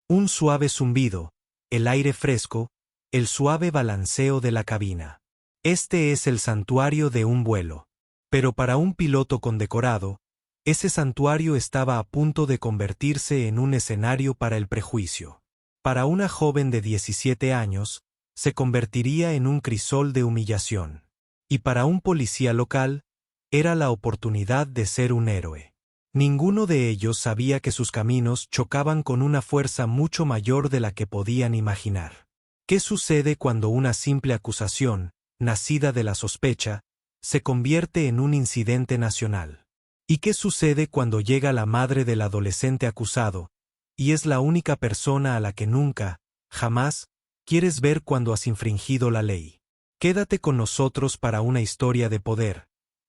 Un suave zumbido, el aire fresco, el suave balanceo de la cabina. Este es el santuario de un vuelo. Pero para un piloto condecorado, ese santuario estaba a punto de convertirse en un escenario para el prejuicio. Para una joven de 17 años, se convertiría en un crisol de humillación. Y para un policía local, era la oportunidad de ser un héroe. Ninguno de ellos sabía que sus caminos chocaban con una fuerza mucho mayor de la que podían imaginar. ¿Qué sucede cuando una simple acusación, nacida de la sospecha, se convierte en un incidente nacional? ¿Y qué sucede cuando llega la madre del adolescente acusado, y es la única persona a la que nunca, jamás, quieres ver cuando has infringido la ley? Quédate con nosotros para una historia de poder,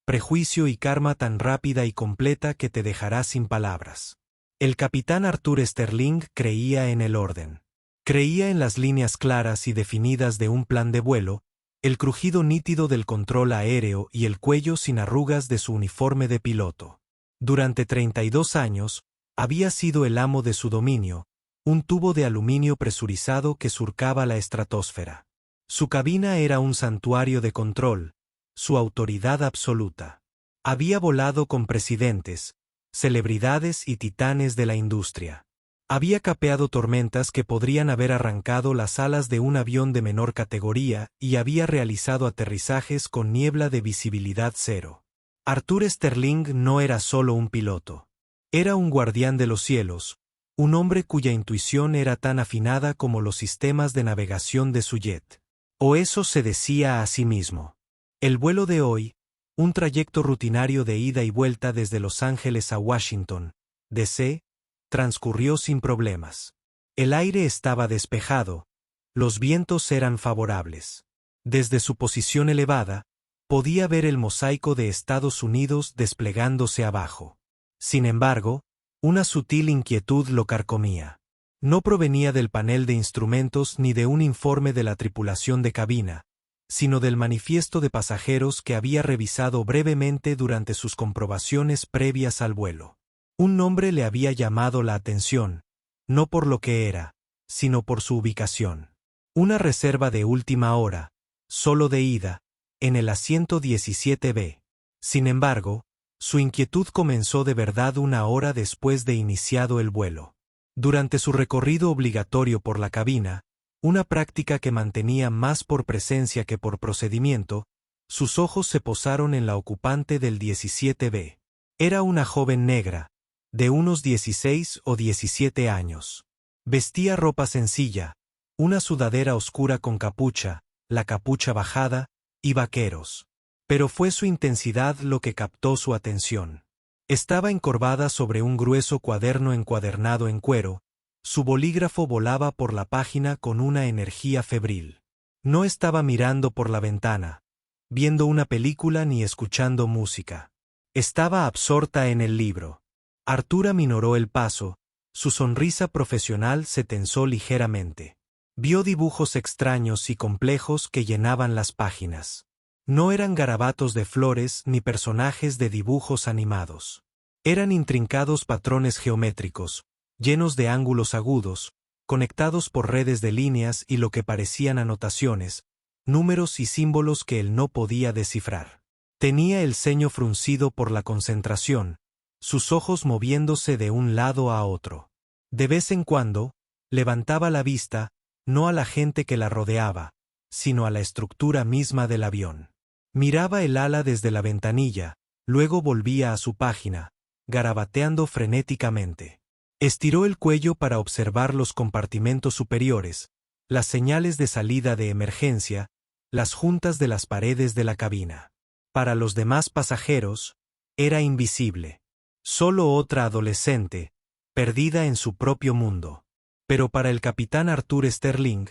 prejuicio y karma tan rápida y completa que te dejará sin palabras. El capitán Arthur Sterling creía en el orden. Creía en las líneas claras y definidas de un plan de vuelo, el crujido nítido del control aéreo y el cuello sin arrugas de su uniforme de piloto. Durante 32 años, había sido el amo de su dominio, un tubo de aluminio presurizado que surcaba la estratosfera. Su cabina era un santuario de control, su autoridad absoluta. Había volado con presidentes, celebridades y titanes de la industria. Había capeado tormentas que podrían haber arrancado las alas de un avión de menor categoría y había realizado aterrizajes con niebla de visibilidad cero. Arthur Sterling no era solo un piloto. Era un guardián de los cielos, un hombre cuya intuición era tan afinada como los sistemas de navegación de su jet. O eso se decía a sí mismo. El vuelo de hoy, un trayecto rutinario de ida y vuelta desde Los Ángeles a Washington, D.C., transcurrió sin problemas. El aire estaba despejado, los vientos eran favorables. Desde su posición elevada, podía ver el mosaico de Estados Unidos desplegándose abajo. Sin embargo, una sutil inquietud lo carcomía. No provenía del panel de instrumentos ni de un informe de la tripulación de cabina, sino del manifiesto de pasajeros que había revisado brevemente durante sus comprobaciones previas al vuelo. Un nombre le había llamado la atención, no por lo que era, sino por su ubicación. Una reserva de última hora, solo de ida, en el asiento 17B. Sin embargo, su inquietud comenzó de verdad una hora después de iniciado el vuelo. Durante su recorrido obligatorio por la cabina, una práctica que mantenía más por presencia que por procedimiento, sus ojos se posaron en la ocupante del 17B. Era una joven negra, de unos 16 o 17 años. Vestía ropa sencilla, una sudadera oscura con capucha, la capucha bajada, y vaqueros. Pero fue su intensidad lo que captó su atención. Estaba encorvada sobre un grueso cuaderno encuadernado en cuero, su bolígrafo volaba por la página con una energía febril. No estaba mirando por la ventana, viendo una película ni escuchando música. Estaba absorta en el libro. Arthur aminoró el paso, su sonrisa profesional se tensó ligeramente. Vio dibujos extraños y complejos que llenaban las páginas. No eran garabatos de flores ni personajes de dibujos animados. Eran intrincados patrones geométricos, llenos de ángulos agudos, conectados por redes de líneas y lo que parecían anotaciones, números y símbolos que él no podía descifrar. Tenía el ceño fruncido por la concentración, sus ojos moviéndose de un lado a otro. De vez en cuando, levantaba la vista, no a la gente que la rodeaba, sino a la estructura misma del avión. Miraba el ala desde la ventanilla, luego volvía a su página, garabateando frenéticamente. Estiró el cuello para observar los compartimentos superiores, las señales de salida de emergencia, las juntas de las paredes de la cabina. Para los demás pasajeros, era invisible. Solo otra adolescente, perdida en su propio mundo. Pero para el capitán Arthur Sterling,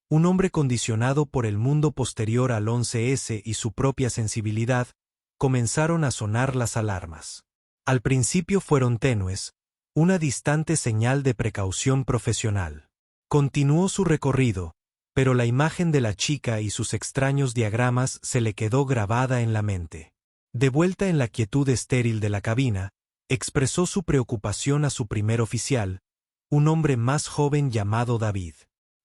un hombre condicionado por el mundo posterior al 11S y su propia sensibilidad, comenzaron a sonar las alarmas. Al principio fueron tenues, una distante señal de precaución profesional. Continuó su recorrido, pero la imagen de la chica y sus extraños diagramas se le quedó grabada en la mente. De vuelta en la quietud estéril de la cabina, expresó su preocupación a su primer oficial, un hombre más joven llamado David.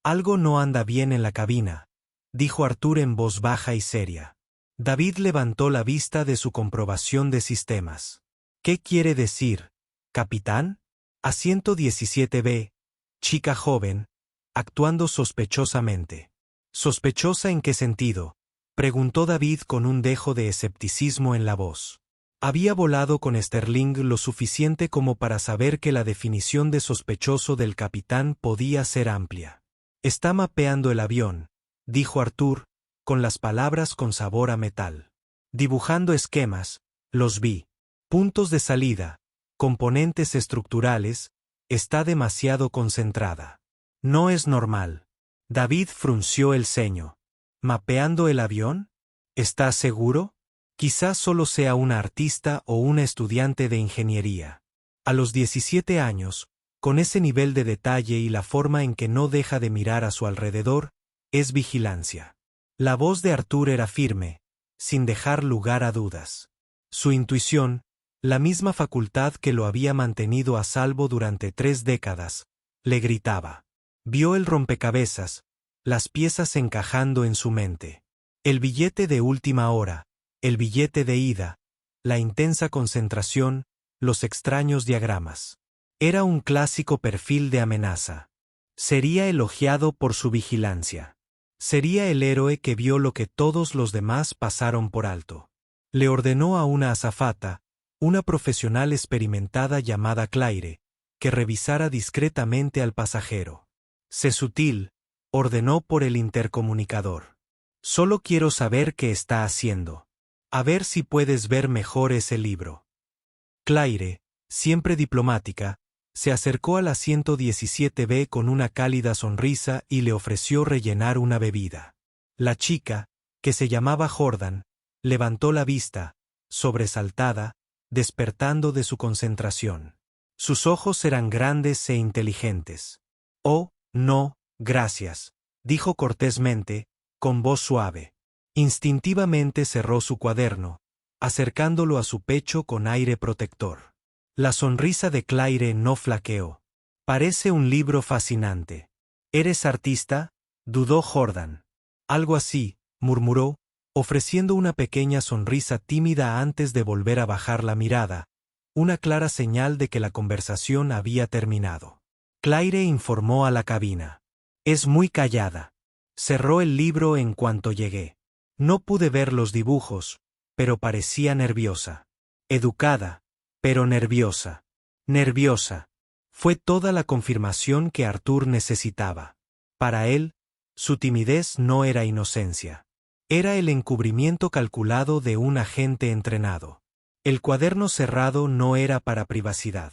Algo no anda bien en la cabina, dijo Arthur en voz baja y seria. David levantó la vista de su comprobación de sistemas. ¿Qué quiere decir, capitán? Asiento 17B, chica joven, actuando sospechosamente. ¿Sospechosa en qué sentido?, preguntó David con un dejo de escepticismo en la voz. Había volado con Sterling lo suficiente como para saber que la definición de sospechoso del capitán podía ser amplia. Está mapeando el avión, dijo Arthur, con las palabras con sabor a metal. Dibujando esquemas, los vi. Puntos de salida, componentes estructurales, está demasiado concentrada. No es normal. David frunció el ceño. ¿Mapeando el avión? ¿Estás seguro? Quizás solo sea una artista o una estudiante de ingeniería. A los 17 años, con ese nivel de detalle y la forma en que no deja de mirar a su alrededor, es vigilancia. La voz de Arthur era firme, sin dejar lugar a dudas. Su intuición, la misma facultad que lo había mantenido a salvo durante 3 décadas, le gritaba. Vio el rompecabezas, las piezas encajando en su mente. El billete de última hora, el billete de ida, la intensa concentración, los extraños diagramas. Era un clásico perfil de amenaza. Sería elogiado por su vigilancia. Sería el héroe que vio lo que todos los demás pasaron por alto. Le ordenó a una azafata, una profesional experimentada llamada Claire, que revisara discretamente al pasajero. Sé sutil, ordenó por el intercomunicador. Solo quiero saber qué está haciendo. A ver si puedes ver mejor ese libro. Claire, siempre diplomática, se acercó al asiento 17B con una cálida sonrisa y le ofreció rellenar una bebida. La chica, que se llamaba Jordan, levantó la vista, sobresaltada, despertando de su concentración. Sus ojos eran grandes e inteligentes. Oh, no, gracias, dijo cortésmente, con voz suave. Instintivamente cerró su cuaderno, acercándolo a su pecho con aire protector. La sonrisa de Claire no flaqueó. Parece un libro fascinante. ¿Eres artista?, dudó Jordan. Algo así, murmuró, ofreciendo una pequeña sonrisa tímida antes de volver a bajar la mirada, una clara señal de que la conversación había terminado. Claire informó a la cabina. Es muy callada. Cerró el libro en cuanto llegué. No pude ver los dibujos, pero parecía nerviosa. Educada, pero nerviosa. Nerviosa. Fue toda la confirmación que Arthur necesitaba. Para él, su timidez no era inocencia. Era el encubrimiento calculado de un agente entrenado. El cuaderno cerrado no era para privacidad.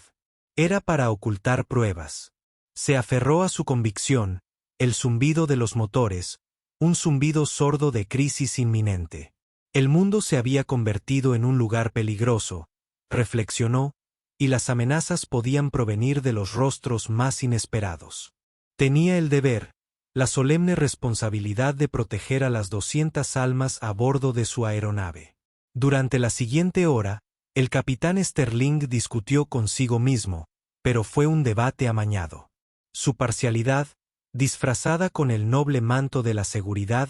Era para ocultar pruebas. Se aferró a su convicción, el zumbido de los motores, un zumbido sordo de crisis inminente. El mundo se había convertido en un lugar peligroso, reflexionó, y las amenazas podían provenir de los rostros más inesperados. Tenía el deber, la solemne responsabilidad de proteger a las 200 almas a bordo de su aeronave. Durante la siguiente hora, el capitán Sterling discutió consigo mismo, pero fue un debate amañado. Su parcialidad, disfrazada con el noble manto de la seguridad,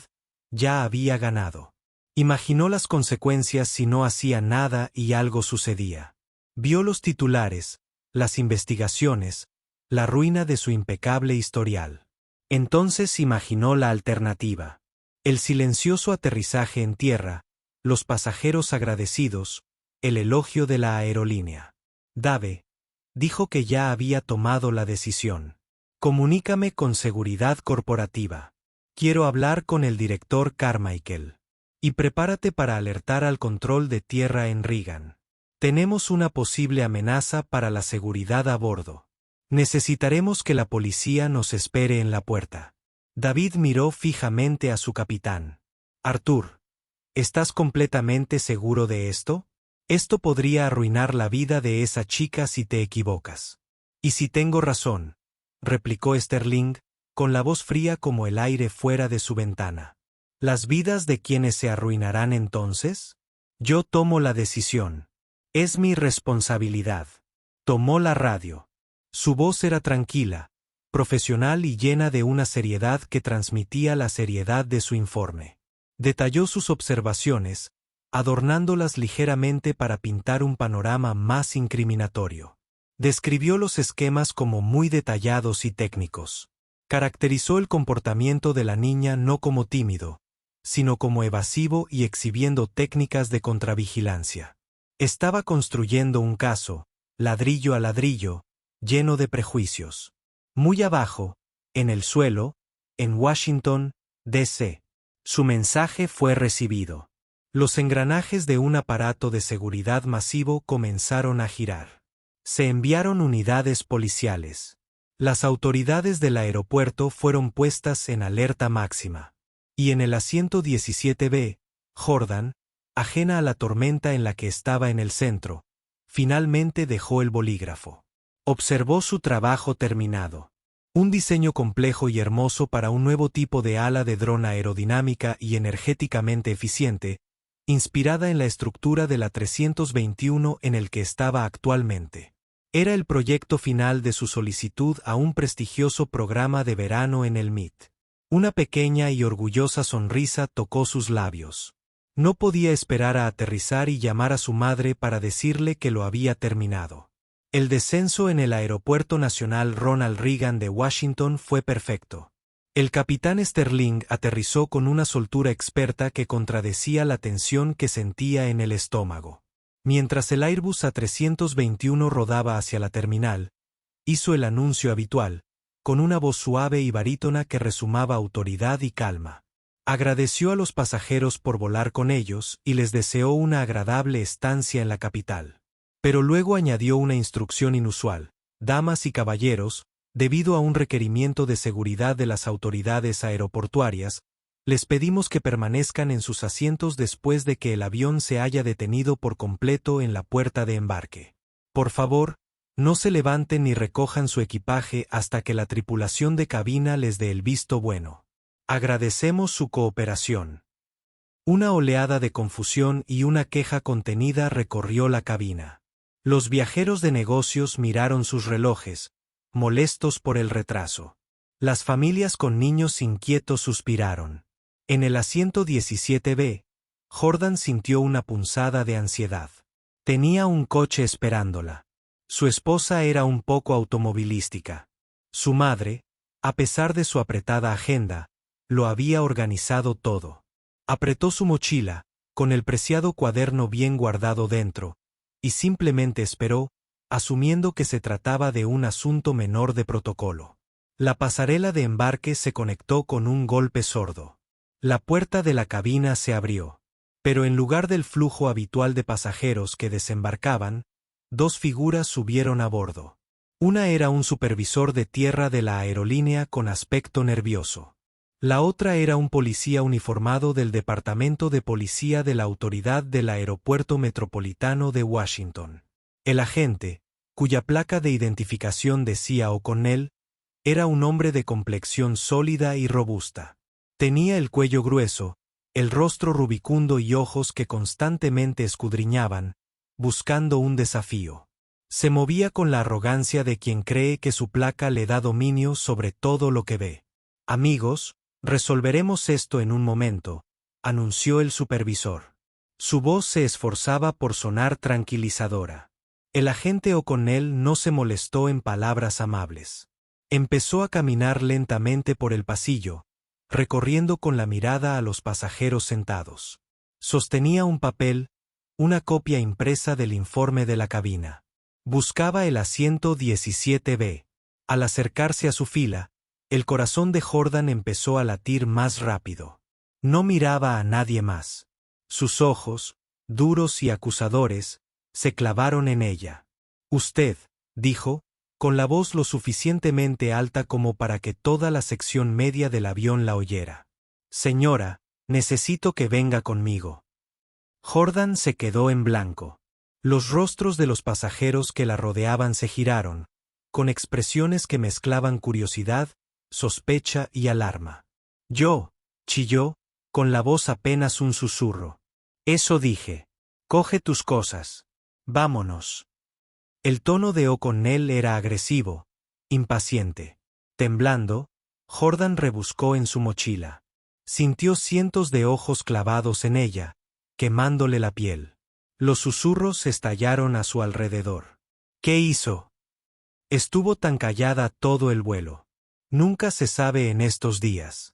ya había ganado. Imaginó las consecuencias si no hacía nada y algo sucedía. Vio los titulares, las investigaciones, la ruina de su impecable historial. Entonces imaginó la alternativa. El silencioso aterrizaje en tierra, los pasajeros agradecidos, el elogio de la aerolínea. Dave, dijo que ya había tomado la decisión. Comunícame con seguridad corporativa. Quiero hablar con el director Carmichael. Y prepárate para alertar al control de tierra en Reagan. Tenemos una posible amenaza para la seguridad a bordo. Necesitaremos que la policía nos espere en la puerta. David miró fijamente a su capitán. Arthur, ¿estás completamente seguro de esto? Esto podría arruinar la vida de esa chica si te equivocas. ¿Y si tengo razón?, replicó Sterling, con la voz fría como el aire fuera de su ventana. ¿Las vidas de quienes se arruinarán entonces? Yo tomo la decisión. Es mi responsabilidad. Tomó la radio. Su voz era tranquila, profesional y llena de una seriedad que transmitía la seriedad de su informe. Detalló sus observaciones, adornándolas ligeramente para pintar un panorama más incriminatorio. Describió los esquemas como muy detallados y técnicos. Caracterizó el comportamiento de la niña no como tímido, sino como evasivo y exhibiendo técnicas de contravigilancia. Estaba construyendo un caso, ladrillo a ladrillo, lleno de prejuicios. Muy abajo, en el suelo, en Washington, D.C. Su mensaje fue recibido. Los engranajes de un aparato de seguridad masivo comenzaron a girar. Se enviaron unidades policiales. Las autoridades del aeropuerto fueron puestas en alerta máxima. Y en el asiento 17B, Jordan, ajena a la tormenta en la que estaba en el centro, finalmente dejó el bolígrafo. Observó su trabajo terminado. Un diseño complejo y hermoso para un nuevo tipo de ala de dron aerodinámica y energéticamente eficiente, inspirada en la estructura de la 321 en el que estaba actualmente. Era el proyecto final de su solicitud a un prestigioso programa de verano en el MIT. Una pequeña y orgullosa sonrisa tocó sus labios. No podía esperar a aterrizar y llamar a su madre para decirle que lo había terminado. El descenso en el Aeropuerto Nacional Ronald Reagan de Washington fue perfecto. El capitán Sterling aterrizó con una soltura experta que contradecía la tensión que sentía en el estómago. Mientras el Airbus A321 rodaba hacia la terminal, hizo el anuncio habitual, con una voz suave y barítona que resumaba autoridad y calma. Agradeció a los pasajeros por volar con ellos y les deseó una agradable estancia en la capital. Pero luego añadió una instrucción inusual: damas y caballeros, debido a un requerimiento de seguridad de las autoridades aeroportuarias, les pedimos que permanezcan en sus asientos después de que el avión se haya detenido por completo en la puerta de embarque. Por favor, no se levanten ni recojan su equipaje hasta que la tripulación de cabina les dé el visto bueno. Agradecemos su cooperación. Una oleada de confusión y una queja contenida recorrió la cabina. Los viajeros de negocios miraron sus relojes, molestos por el retraso. Las familias con niños inquietos suspiraron. En el asiento 17B, Jordan sintió una punzada de ansiedad. Tenía un coche esperándola. Su esposa era un poco automovilística. Su madre, a pesar de su apretada agenda, lo había organizado todo. Apretó su mochila, con el preciado cuaderno bien guardado dentro, y simplemente esperó, asumiendo que se trataba de un asunto menor de protocolo. La pasarela de embarque se conectó con un golpe sordo. La puerta de la cabina se abrió. Pero en lugar del flujo habitual de pasajeros que desembarcaban, dos figuras subieron a bordo. Una era un supervisor de tierra de la aerolínea con aspecto nervioso. La otra era un policía uniformado del Departamento de Policía de la Autoridad del Aeropuerto Metropolitano de Washington. El agente, cuya placa de identificación decía O'Connell, era un hombre de complexión sólida y robusta. Tenía el cuello grueso, el rostro rubicundo y ojos que constantemente escudriñaban, buscando un desafío. Se movía con la arrogancia de quien cree que su placa le da dominio sobre todo lo que ve. Amigos, resolveremos esto en un momento, anunció el supervisor. Su voz se esforzaba por sonar tranquilizadora. El agente O'Connell no se molestó en palabras amables. Empezó a caminar lentamente por el pasillo, recorriendo con la mirada a los pasajeros sentados. Sostenía un papel, una copia impresa del informe de la cabina. Buscaba el asiento 17B. Al acercarse a su fila, el corazón de Jordan empezó a latir más rápido. No miraba a nadie más. Sus ojos, duros y acusadores, se clavaron en ella. Usted, dijo, con la voz lo suficientemente alta como para que toda la sección media del avión la oyera. Señora, necesito que venga conmigo. Jordan se quedó en blanco. Los rostros de los pasajeros que la rodeaban se giraron, con expresiones que mezclaban curiosidad, sospecha y alarma. Yo, chilló, con la voz apenas un susurro. Eso dije. Coge tus cosas. Vámonos. El tono de O'Connell era agresivo, impaciente. Temblando, Jordan rebuscó en su mochila. Sintió cientos de ojos clavados en ella, quemándole la piel. Los susurros estallaron a su alrededor. ¿Qué hizo? Estuvo tan callada todo el vuelo. Nunca se sabe en estos días.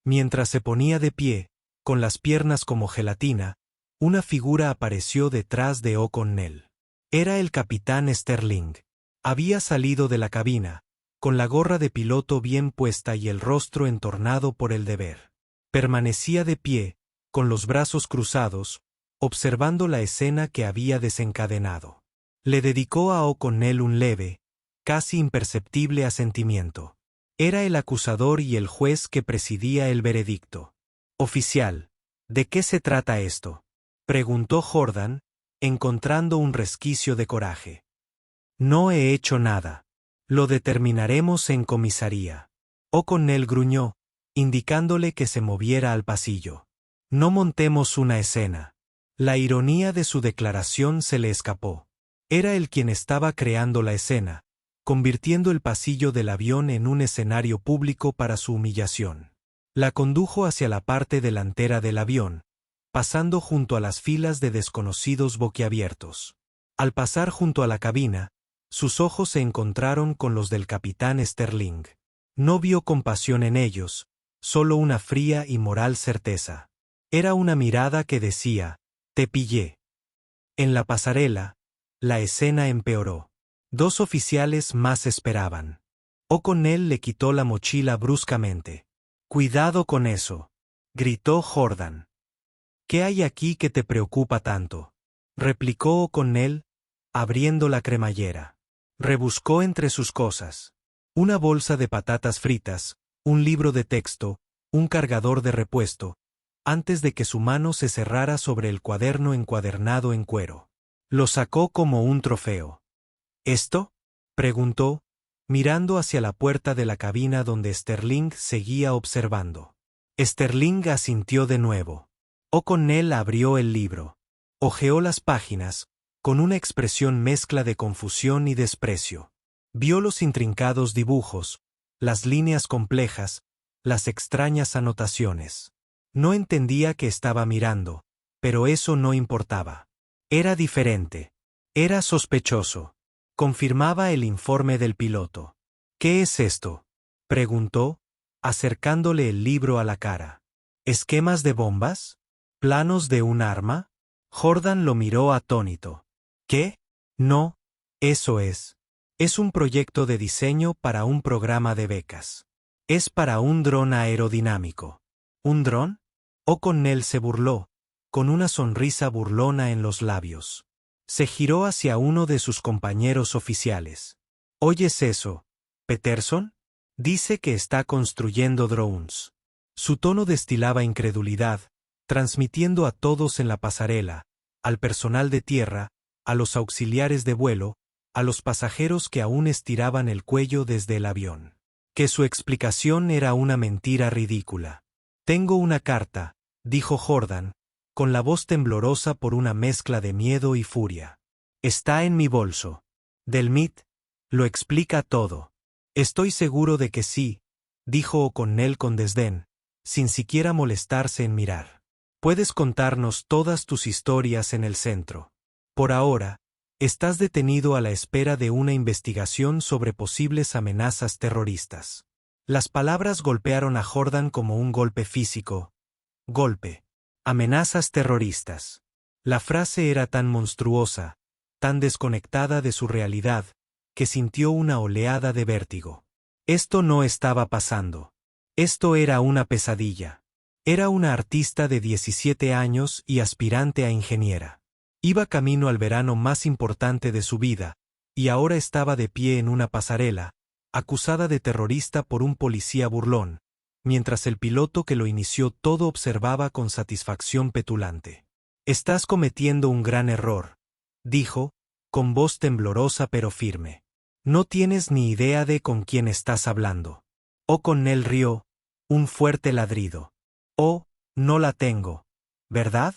Mientras se ponía de pie, con las piernas como gelatina, una figura apareció detrás de O'Connell. Era el capitán Sterling. Había salido de la cabina, con la gorra de piloto bien puesta y el rostro entornado por el deber. Permanecía de pie, con los brazos cruzados, observando la escena que había desencadenado. Le dedicó a O'Connell un leve, casi imperceptible asentimiento. Era el acusador y el juez que presidía el veredicto. «Oficial, ¿de qué se trata esto?», preguntó Jordan, encontrando un resquicio de coraje. «No he hecho nada. Lo determinaremos en comisaría». O'Connell gruñó, indicándole que se moviera al pasillo. «No montemos una escena». La ironía de su declaración se le escapó. Era él quien estaba creando la escena, convirtiendo el pasillo del avión en un escenario público para su humillación. La condujo hacia la parte delantera del avión, pasando junto a las filas de desconocidos boquiabiertos. Al pasar junto a la cabina, sus ojos se encontraron con los del capitán Sterling. No vio compasión en ellos, solo una fría y moral certeza. Era una mirada que decía: «Te pillé». En la pasarela, la escena empeoró. 2 oficiales más esperaban. O'Connell le quitó la mochila bruscamente. «Cuidado con eso», gritó Jordan. «¿Qué hay aquí que te preocupa tanto?», replicó O'Connell, abriendo la cremallera. Rebuscó entre sus cosas. Una bolsa de patatas fritas, un libro de texto, un cargador de repuesto, antes de que su mano se cerrara sobre el cuaderno encuadernado en cuero. Lo sacó como un trofeo. «¿Esto?», preguntó, mirando hacia la puerta de la cabina donde Sterling seguía observando. Sterling asintió de nuevo. O'Connell abrió el libro. Hojeó las páginas, con una expresión mezcla de confusión y desprecio. Vio los intrincados dibujos, las líneas complejas, las extrañas anotaciones. No entendía qué estaba mirando, pero eso no importaba. Era diferente. Era sospechoso. Confirmaba el informe del piloto. «¿Qué es esto?», preguntó, acercándole el libro a la cara. «¿Esquemas de bombas? ¿Planos de un arma?». Jordan lo miró atónito. «¿Qué? No, eso es. Es un proyecto de diseño para un programa de becas. Es para un dron aerodinámico». «¿Un dron?». O'Connell se burló, con una sonrisa burlona en los labios. Se giró hacia uno de sus compañeros oficiales. «¿Oyes eso, Peterson? Dice que está construyendo drones». Su tono destilaba incredulidad, transmitiendo a todos en la pasarela, al personal de tierra, a los auxiliares de vuelo, a los pasajeros que aún estiraban el cuello desde el avión, que su explicación era una mentira ridícula. «Tengo una carta», dijo Jordan, con la voz temblorosa por una mezcla de miedo y furia. «Está en mi bolso. Delmit lo explica todo». «Estoy seguro de que sí», dijo O'Connell con desdén, sin siquiera molestarse en mirar. «Puedes contarnos todas tus historias en el centro. Por ahora, estás detenido a la espera de una investigación sobre posibles amenazas terroristas». Las palabras golpearon a Jordan como un golpe físico. Golpe. Amenazas terroristas. La frase era tan monstruosa, tan desconectada de su realidad, que sintió una oleada de vértigo. Esto no estaba pasando. Esto era una pesadilla. Era una artista de 17 años y aspirante a ingeniera. Iba camino al verano más importante de su vida, y ahora estaba de pie en una pasarela, acusada de terrorista por un policía burlón, mientras el piloto que lo inició todo observaba con satisfacción petulante. «Estás cometiendo un gran error», dijo, con voz temblorosa pero firme. «No tienes ni idea de con quién estás hablando». O'Connell rió, un fuerte ladrido. «Oh, no la tengo, ¿verdad?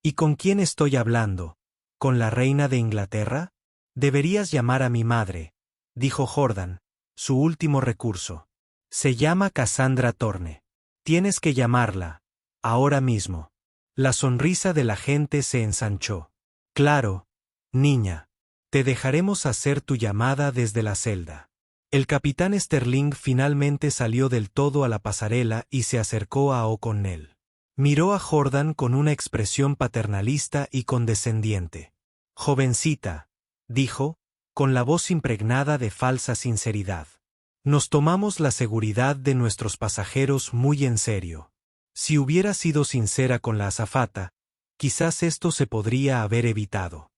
¿Y con quién estoy hablando? ¿Con la reina de Inglaterra?». Deberías llamar a mi madre, dijo Jordan, su último recurso. Se llama Cassandra Thorne. Tienes que llamarla, ahora mismo. La sonrisa del agente se ensanchó. Claro, niña. Te dejaremos hacer tu llamada desde la celda. El capitán Sterling finalmente salió del todo a la pasarela y se acercó a O'Connell. Miró a Jordan con una expresión paternalista y condescendiente. Jovencita, dijo, con la voz impregnada de falsa sinceridad. Nos tomamos la seguridad de nuestros pasajeros muy en serio. Si hubiera sido sincera con la azafata, quizás esto se podría haber evitado.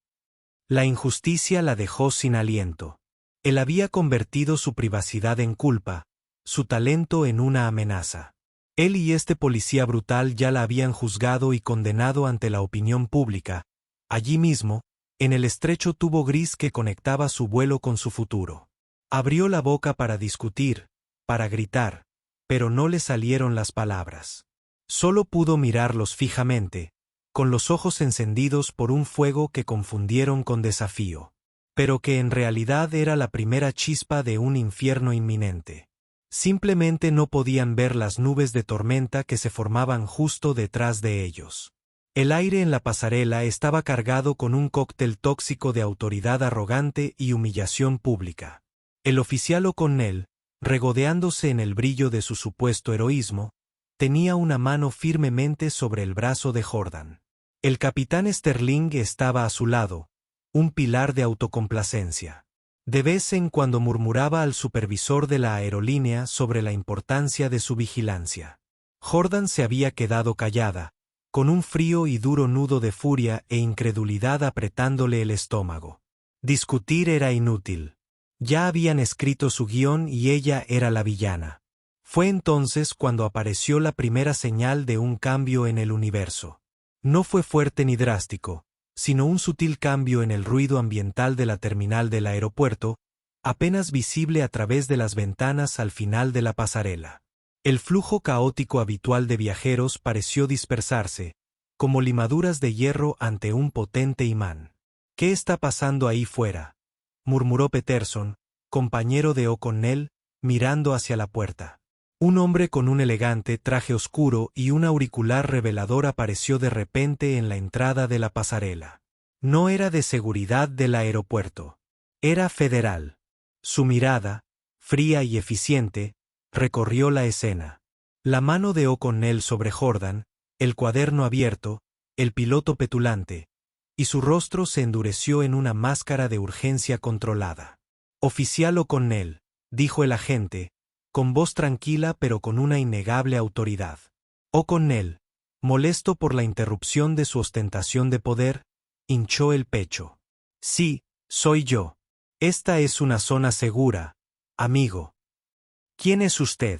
La injusticia la dejó sin aliento. Él había convertido su privacidad en culpa, su talento en una amenaza. Él y este policía brutal ya la habían juzgado y condenado ante la opinión pública, allí mismo, en el estrecho tubo gris que conectaba su vuelo con su futuro. Abrió la boca para discutir, para gritar, pero no le salieron las palabras. Solo pudo mirarlos fijamente, con los ojos encendidos por un fuego que confundieron con desafío, pero que en realidad era la primera chispa de un infierno inminente. Simplemente no podían ver las nubes de tormenta que se formaban justo detrás de ellos. El aire en la pasarela estaba cargado con un cóctel tóxico de autoridad arrogante y humillación pública. El oficial O'Connell, regodeándose en el brillo de su supuesto heroísmo, tenía una mano firmemente sobre el brazo de Jordan. El capitán Sterling estaba a su lado, un pilar de autocomplacencia. De vez en cuando murmuraba al supervisor de la aerolínea sobre la importancia de su vigilancia. Jordan se había quedado callada, con un frío y duro nudo de furia e incredulidad apretándole el estómago. Discutir era inútil. Ya habían escrito su guión y ella era la villana. Fue entonces cuando apareció la primera señal de un cambio en el universo. No fue fuerte ni drástico, sino un sutil cambio en el ruido ambiental de la terminal del aeropuerto, apenas visible a través de las ventanas al final de la pasarela. El flujo caótico habitual de viajeros pareció dispersarse, como limaduras de hierro ante un potente imán. ¿Qué está pasando ahí fuera?, murmuró Peterson, compañero de O'Connell, mirando hacia la puerta. Un hombre con un elegante traje oscuro y un auricular revelador apareció de repente en la entrada de la pasarela. No era de seguridad del aeropuerto. Era federal. Su mirada, fría y eficiente, recorrió la escena. La mano de O'Connell sobre Jordan, el cuaderno abierto, el piloto petulante, y su rostro se endureció en una máscara de urgencia controlada. «Oficial O'Connell», dijo el agente, con voz tranquila pero con una innegable autoridad. O'Connell, molesto por la interrupción de su ostentación de poder, hinchó el pecho. «Sí, soy yo. Esta es una zona segura, amigo». «¿Quién es usted?»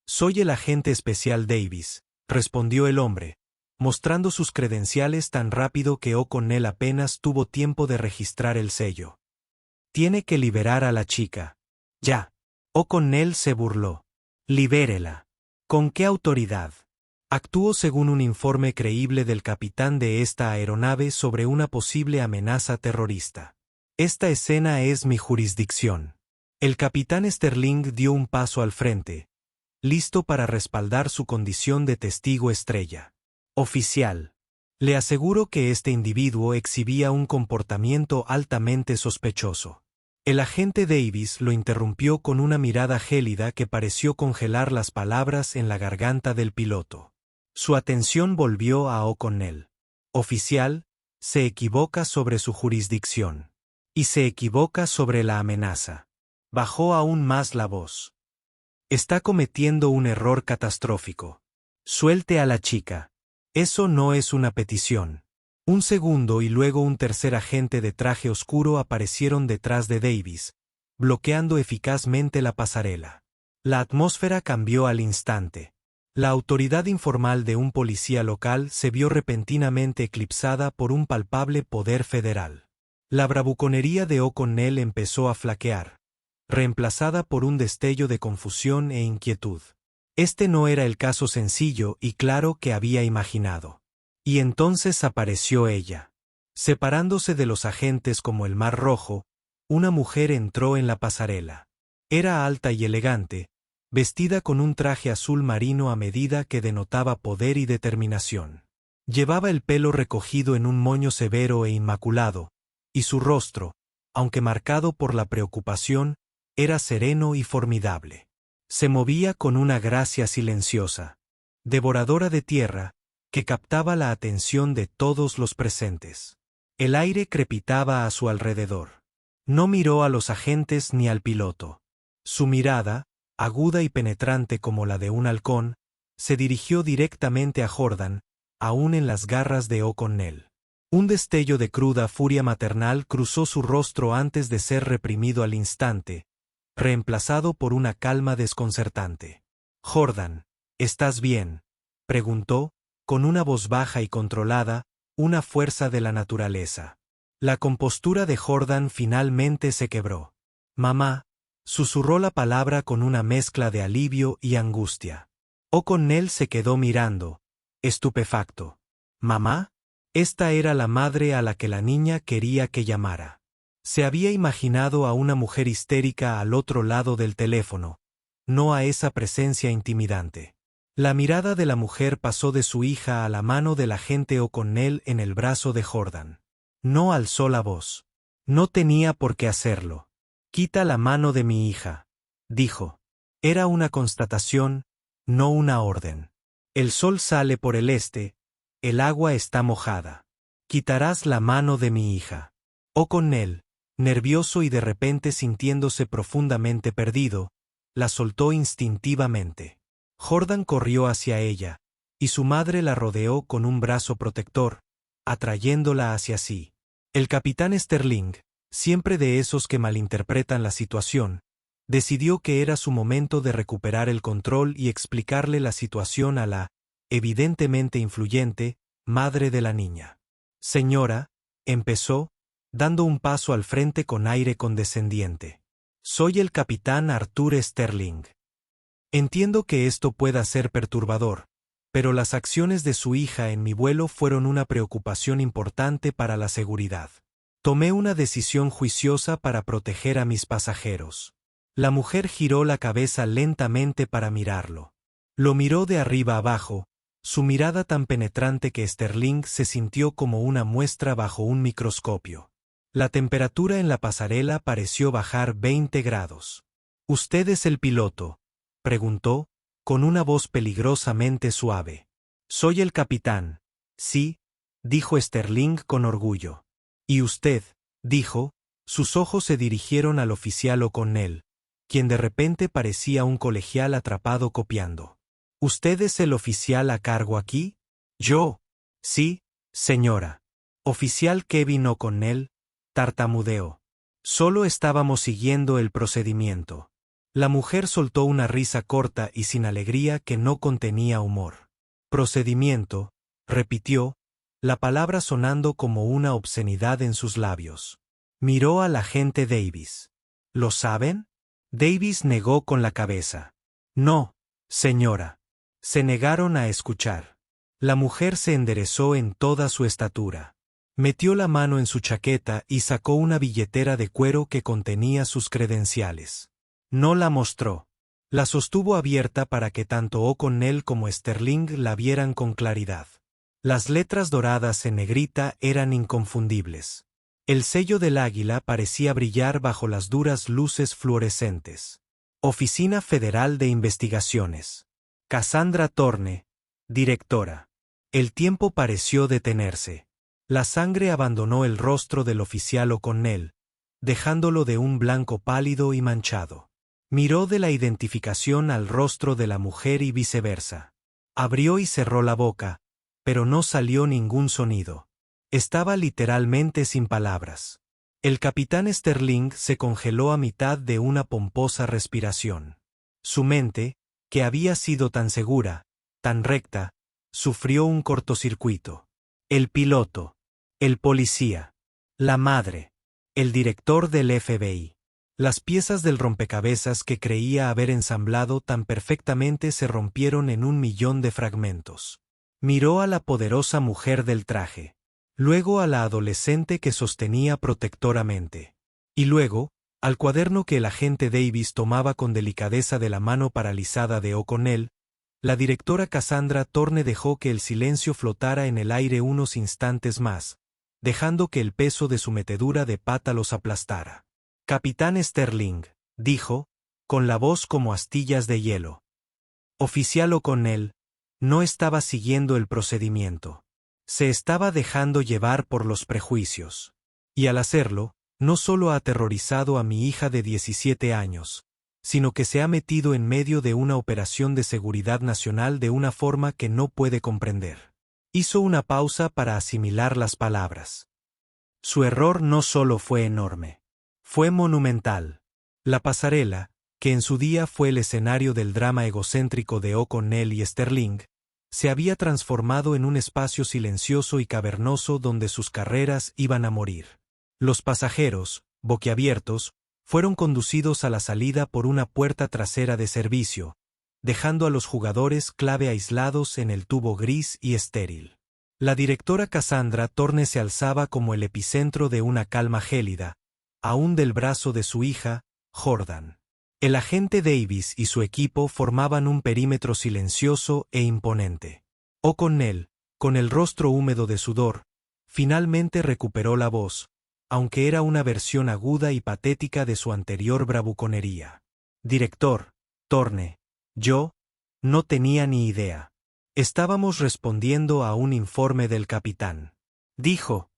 «Soy el agente especial Davis», respondió el hombre, mostrando sus credenciales tan rápido que O'Connell apenas tuvo tiempo de registrar el sello. «Tiene que liberar a la chica. Ya». O'Connell se burló. «Libérela». ¿Con qué autoridad? Actuó según un informe creíble del capitán de esta aeronave sobre una posible amenaza terrorista. Esta escena es mi jurisdicción. El capitán Sterling dio un paso al frente, listo para respaldar su condición de testigo estrella. «Oficial, le aseguro que este individuo exhibía un comportamiento altamente sospechoso». El agente Davis lo interrumpió con una mirada gélida que pareció congelar las palabras en la garganta del piloto. Su atención volvió a O'Connell. «Oficial, se equivoca sobre su jurisdicción. Y se equivoca sobre la amenaza». Bajó aún más la voz. «Está cometiendo un error catastrófico. Suelte a la chica. Eso no es una petición». Un segundo y luego un tercer agente de traje oscuro aparecieron detrás de Davis, bloqueando eficazmente la pasarela. La atmósfera cambió al instante. La autoridad informal de un policía local se vio repentinamente eclipsada por un palpable poder federal. La bravuconería de O'Connell empezó a flaquear, reemplazada por un destello de confusión e inquietud. Este no era el caso sencillo y claro que había imaginado. Y entonces apareció ella. Separándose de los agentes como el mar rojo, una mujer entró en la pasarela. Era alta y elegante, vestida con un traje azul marino a medida que denotaba poder y determinación. Llevaba el pelo recogido en un moño severo e inmaculado, y su rostro, aunque marcado por la preocupación, era sereno y formidable. Se movía con una gracia silenciosa, devoradora de tierra, que captaba la atención de todos los presentes. El aire crepitaba a su alrededor. No miró a los agentes ni al piloto. Su mirada, aguda y penetrante como la de un halcón, se dirigió directamente a Jordan, aún en las garras de O'Connell. Un destello de cruda furia maternal cruzó su rostro antes de ser reprimido al instante, reemplazado por una calma desconcertante. «Jordan, ¿estás bien?», preguntó, con una voz baja y controlada, una fuerza de la naturaleza. La compostura de Jordan finalmente se quebró. «Mamá», susurró la palabra con una mezcla de alivio y angustia. O'Connell se quedó mirando, estupefacto. «¿Mamá?». Esta era la madre a la que la niña quería que llamara. Se había imaginado a una mujer histérica al otro lado del teléfono, no a esa presencia intimidante. La mirada de la mujer pasó de su hija a la mano del agente O'Connell en el brazo de Jordan. No alzó la voz. No tenía por qué hacerlo. «Quita la mano de mi hija», dijo. Era una constatación, no una orden. «El sol sale por el este, el agua está mojada. Quitarás la mano de mi hija». O'Connell, nervioso y de repente sintiéndose profundamente perdido, la soltó instintivamente. Jordan corrió hacia ella, y su madre la rodeó con un brazo protector, atrayéndola hacia sí. El capitán Sterling, siempre de esos que malinterpretan la situación, decidió que era su momento de recuperar el control y explicarle la situación a la, evidentemente influyente, madre de la niña. «Señora», empezó, dando un paso al frente con aire condescendiente. «Soy el capitán Arthur Sterling. Entiendo que esto pueda ser perturbador, pero las acciones de su hija en mi vuelo fueron una preocupación importante para la seguridad. Tomé una decisión juiciosa para proteger a mis pasajeros». La mujer giró la cabeza lentamente para mirarlo. Lo miró de arriba abajo, su mirada tan penetrante que Sterling se sintió como una muestra bajo un microscopio. La temperatura en la pasarela pareció bajar 20 grados. «¿Usted es el piloto?», preguntó, con una voz peligrosamente suave. «Soy el capitán». «Sí», dijo Sterling con orgullo. «¿Y usted?», dijo, sus ojos se dirigieron al oficial O'Connell, quien de repente parecía un colegial atrapado copiando. «¿Usted es el oficial a cargo aquí?». «¿Yo?». «Sí, señora». Oficial Kevin O'Connell, tartamudeó. «Solo estábamos siguiendo el procedimiento». La mujer soltó una risa corta y sin alegría que no contenía humor. «Procedimiento», repitió, la palabra sonando como una obscenidad en sus labios. Miró al agente Davis. «¿Lo saben?». Davis negó con la cabeza. «No, señora». Se negaron a escuchar. La mujer se enderezó en toda su estatura. Metió la mano en su chaqueta y sacó una billetera de cuero que contenía sus credenciales. No la mostró. La sostuvo abierta para que tanto O'Connell como Sterling la vieran con claridad. Las letras doradas en negrita eran inconfundibles. El sello del águila parecía brillar bajo las duras luces fluorescentes. Oficina Federal de Investigaciones. Cassandra Thorne, directora. El tiempo pareció detenerse. La sangre abandonó el rostro del oficial O'Connell, dejándolo de un blanco pálido y manchado. Miró de la identificación al rostro de la mujer y viceversa. Abrió y cerró la boca, pero no salió ningún sonido. Estaba literalmente sin palabras. El capitán Sterling se congeló a mitad de una pomposa respiración. Su mente, que había sido tan segura, tan recta, sufrió un cortocircuito. El piloto, el policía, la madre, el director del FBI. Las piezas del rompecabezas que creía haber ensamblado tan perfectamente se rompieron en 1.000.000 de fragmentos. Miró a la poderosa mujer del traje, luego a la adolescente que sostenía protectoramente. Y luego, al cuaderno que el agente Davis tomaba con delicadeza de la mano paralizada de O'Connell, la directora Cassandra Thorne dejó que el silencio flotara en el aire unos instantes más, dejando que el peso de su metedura de pata los aplastara. «Capitán Sterling», dijo, con la voz como astillas de hielo. Oficial O'Connell no estaba siguiendo el procedimiento. Se estaba dejando llevar por los prejuicios. Y al hacerlo, no solo ha aterrorizado a mi hija de 17 años, sino que se ha metido en medio de una operación de seguridad nacional de una forma que no puede comprender. Hizo una pausa para asimilar las palabras. Su error no solo fue enorme, fue monumental. La pasarela, que en su día fue el escenario del drama egocéntrico de O'Connell y Sterling, se había transformado en un espacio silencioso y cavernoso donde sus carreras iban a morir. Los pasajeros, boquiabiertos, fueron conducidos a la salida por una puerta trasera de servicio, dejando a los jugadores clave aislados en el tubo gris y estéril. La directora Cassandra Thorne se alzaba como el epicentro de una calma gélida, aún del brazo de su hija, Jordan. El agente Davis y su equipo formaban un perímetro silencioso e imponente. O'Connell, con el rostro húmedo de sudor, finalmente recuperó la voz, aunque era una versión aguda y patética de su anterior bravuconería. «Director, Thorne, yo no tenía ni idea. Estábamos respondiendo a un informe del capitán. Dijo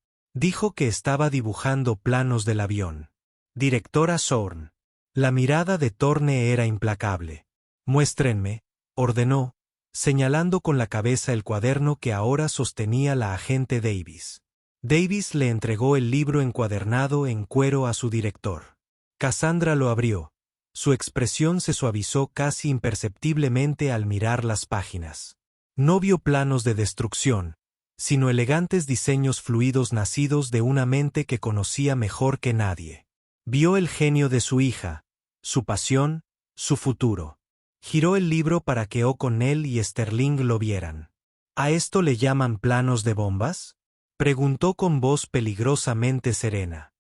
que estaba dibujando planos del avión. Directora Zorn». La mirada de Thorne era implacable. «Muéstrenme», ordenó, señalando con la cabeza el cuaderno que ahora sostenía la agente Davis. Davis le entregó el libro encuadernado en cuero a su director. Cassandra lo abrió. Su expresión se suavizó casi imperceptiblemente al mirar las páginas. No vio planos de destrucción, sino elegantes diseños fluidos nacidos de una mente que conocía mejor que nadie. Vio el genio de su hija, su pasión, su futuro. Giró el libro para que O'Connell y Sterling lo vieran. «¿A esto le llaman planos de bombas?», preguntó con voz peligrosamente serena.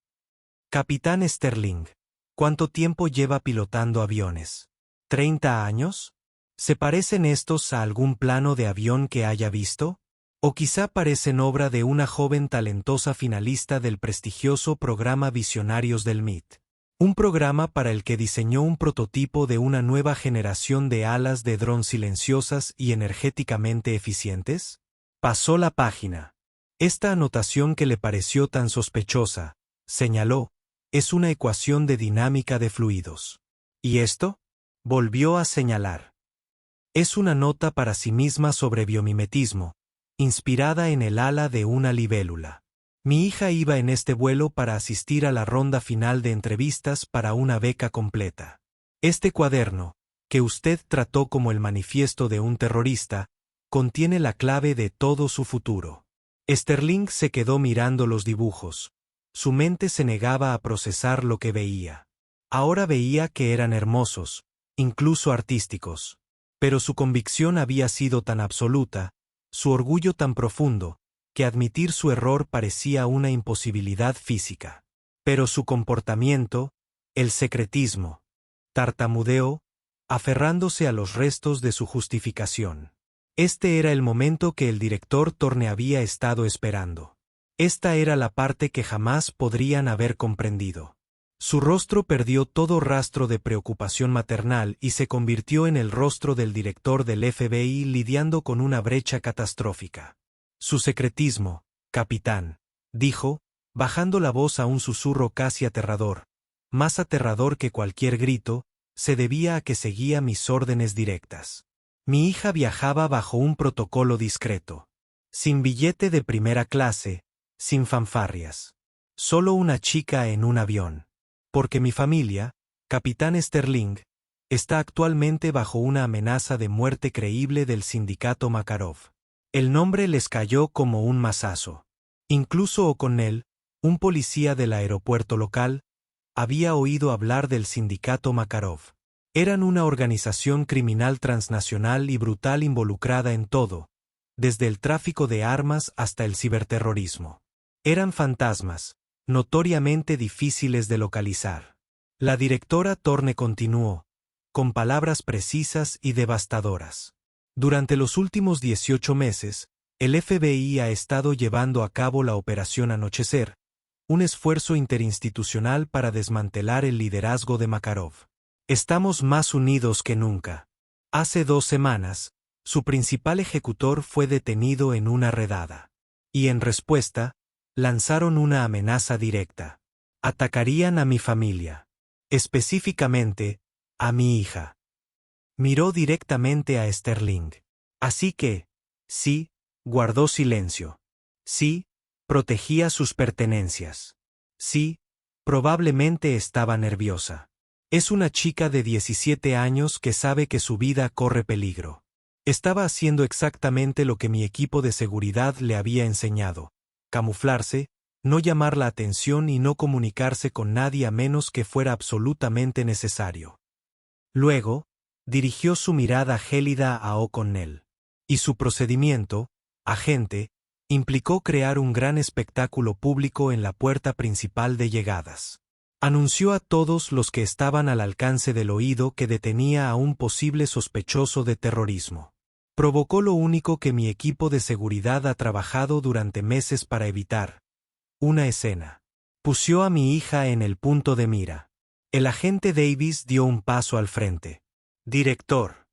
«Capitán Sterling, ¿cuánto tiempo lleva pilotando aviones? ¿30 años? ¿Se parecen estos a algún plano de avión que haya visto? ¿O quizá parecen obra de una joven talentosa finalista del prestigioso programa Visionarios del MIT? Un programa para el que diseñó un prototipo de una nueva generación de alas de dron silenciosas y energéticamente eficientes?» Pasó la página. «Esta anotación que le pareció tan sospechosa», señaló, «es una ecuación de dinámica de fluidos». «¿Y esto?», volvió a señalar. «Es una nota para sí misma sobre biomimetismo, inspirada en el ala de una libélula. Mi hija iba en este vuelo para asistir a la ronda final de entrevistas para una beca completa. Este cuaderno, que usted trató como el manifiesto de un terrorista, contiene la clave de todo su futuro». Sterling se quedó mirando los dibujos. Su mente se negaba a procesar lo que veía. Ahora veía que eran hermosos, incluso artísticos. Pero su convicción había sido tan absoluta, su orgullo tan profundo, que admitir su error parecía una imposibilidad física. Pero su comportamiento, el secretismo, tartamudeó, aferrándose a los restos de su justificación. Este era el momento que el director Thorne había estado esperando. Esta era la parte que jamás podrían haber comprendido. Su rostro perdió todo rastro de preocupación maternal y se convirtió en el rostro del director del FBI lidiando con una brecha catastrófica. «Su secretismo, capitán», dijo, bajando la voz a un susurro casi aterrador, más aterrador que cualquier grito, se debía a que seguía mis órdenes directas. Mi hija viajaba bajo un protocolo discreto. Sin billete de primera clase, sin fanfarrias. Solo una chica en un avión. Porque mi familia, capitán Sterling, está actualmente bajo una amenaza de muerte creíble del sindicato Makarov. El nombre les cayó como un mazazo. Incluso O'Connell, un policía del aeropuerto local, había oído hablar del sindicato Makarov. Eran una organización criminal transnacional y brutal involucrada en todo, desde el tráfico de armas hasta el ciberterrorismo. Eran fantasmas, notoriamente difíciles de localizar. La directora Thorne continuó, con palabras precisas y devastadoras. Durante los últimos 18 meses, el FBI ha estado llevando a cabo la Operación Anochecer, un esfuerzo interinstitucional para desmantelar el liderazgo de Makarov. Estamos más unidos que nunca. Hace 2 semanas, su principal ejecutor fue detenido en una redada. Y en respuesta, lanzaron una amenaza directa. Atacarían a mi familia. Específicamente, a mi hija. Miró directamente a Sterling. Así que, sí, guardó silencio. Sí, protegía sus pertenencias. Sí, probablemente estaba nerviosa. Es una chica de 17 años que sabe que su vida corre peligro. Estaba haciendo exactamente lo que mi equipo de seguridad le había enseñado: camuflarse, no llamar la atención y no comunicarse con nadie a menos que fuera absolutamente necesario. Luego, dirigió su mirada gélida a O'Connell. Y su procedimiento, agente, implicó crear un gran espectáculo público en la puerta principal de llegadas. Anunció a todos los que estaban al alcance del oído que detenía a un posible sospechoso de terrorismo. Provocó lo único que mi equipo de seguridad ha trabajado durante meses para evitar: una escena. Puso a mi hija en el punto de mira. El agente Davis dio un paso al frente. Director.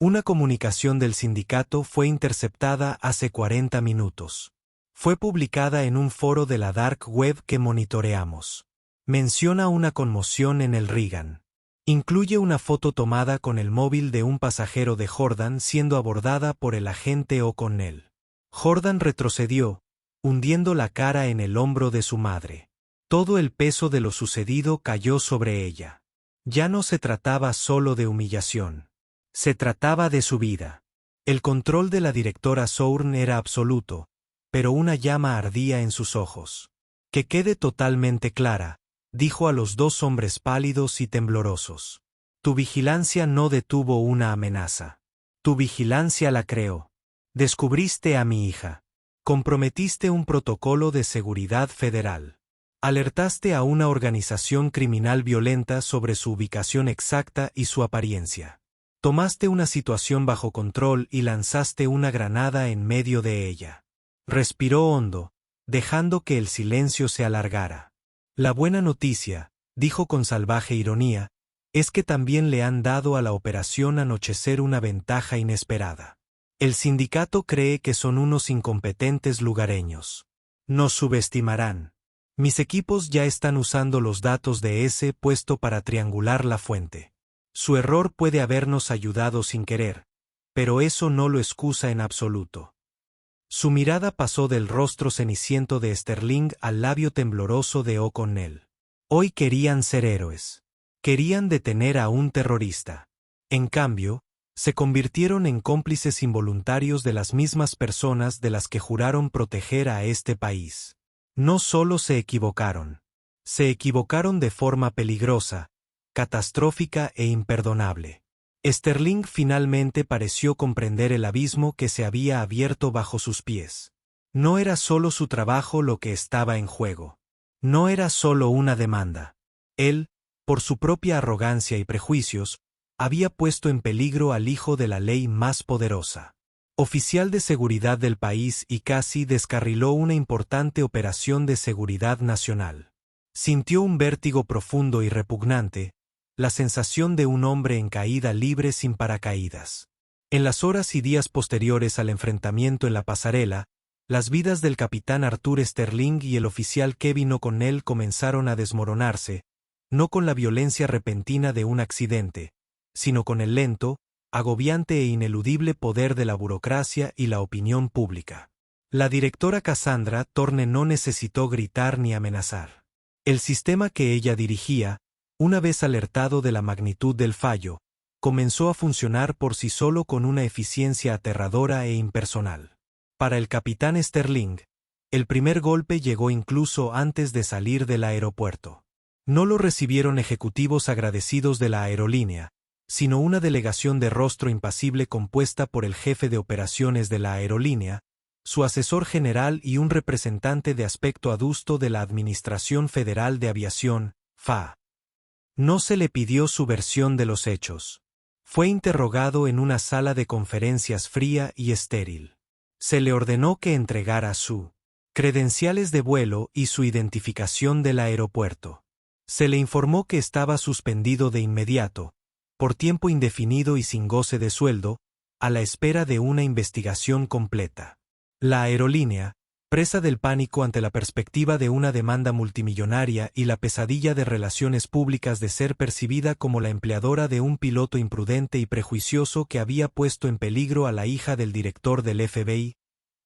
Una comunicación del sindicato fue interceptada hace 40 minutos. Fue publicada en un foro de la Dark Web que monitoreamos. Menciona una conmoción en el Reagan. Incluye una foto tomada con el móvil de un pasajero de Jordan siendo abordada por el agente O'Connell. Jordan retrocedió, hundiendo la cara en el hombro de su madre. Todo el peso de lo sucedido cayó sobre ella. Ya no se trataba solo de humillación. Se trataba de su vida. El control de la directora Sourn era absoluto, pero una llama ardía en sus ojos. Que quede totalmente clara, dijo a los 2 hombres pálidos y temblorosos. Tu vigilancia no detuvo una amenaza. Tu vigilancia la creó. Descubriste a mi hija. Comprometiste un protocolo de seguridad federal. Alertaste a una organización criminal violenta sobre su ubicación exacta y su apariencia. Tomaste una situación bajo control y lanzaste una granada en medio de ella. Respiró hondo, dejando que el silencio se alargara. La buena noticia, dijo con salvaje ironía, es que también le han dado a la Operación Anochecer una ventaja inesperada. El sindicato cree que son unos incompetentes lugareños. Nos subestimarán. Mis equipos ya están usando los datos de ese puesto para triangular la fuente. Su error puede habernos ayudado sin querer, pero eso no lo excusa en absoluto. Su mirada pasó del rostro ceniciento de Sterling al labio tembloroso de O'Connell. Hoy querían ser héroes. Querían detener a un terrorista. En cambio, se convirtieron en cómplices involuntarios de las mismas personas de las que juraron proteger a este país. No solo se equivocaron de forma peligrosa, catastrófica e imperdonable. Sterling finalmente pareció comprender el abismo que se había abierto bajo sus pies. No era solo su trabajo lo que estaba en juego. No era solo una demanda. Él, por su propia arrogancia y prejuicios, había puesto en peligro al hijo de la ley más poderosa. Oficial de seguridad del país, y casi descarriló una importante operación de seguridad nacional. Sintió un vértigo profundo y repugnante, la sensación de un hombre en caída libre sin paracaídas. En las horas y días posteriores al enfrentamiento en la pasarela, las vidas del capitán Arthur Sterling y el oficial Kevin O'Connell comenzaron a desmoronarse, no con la violencia repentina de un accidente, sino con el lento, agobiante e ineludible poder de la burocracia y la opinión pública. La directora Cassandra Thorne no necesitó gritar ni amenazar. El sistema que ella dirigía, una vez alertado de la magnitud del fallo, comenzó a funcionar por sí solo con una eficiencia aterradora e impersonal. Para el capitán Sterling, el primer golpe llegó incluso antes de salir del aeropuerto. No lo recibieron ejecutivos agradecidos de la aerolínea, sino una delegación de rostro impasible compuesta por el jefe de operaciones de la aerolínea, su asesor general y un representante de aspecto adusto de la Administración Federal de Aviación, FAA. No se le pidió su versión de los hechos. Fue interrogado en una sala de conferencias fría y estéril. Se le ordenó que entregara su credenciales de vuelo y su identificación del aeropuerto. Se le informó que estaba suspendido de inmediato, por tiempo indefinido y sin goce de sueldo, a la espera de una investigación completa. La aerolínea, presa del pánico ante la perspectiva de una demanda multimillonaria y la pesadilla de relaciones públicas de ser percibida como la empleadora de un piloto imprudente y prejuicioso que había puesto en peligro a la hija del director del FBI,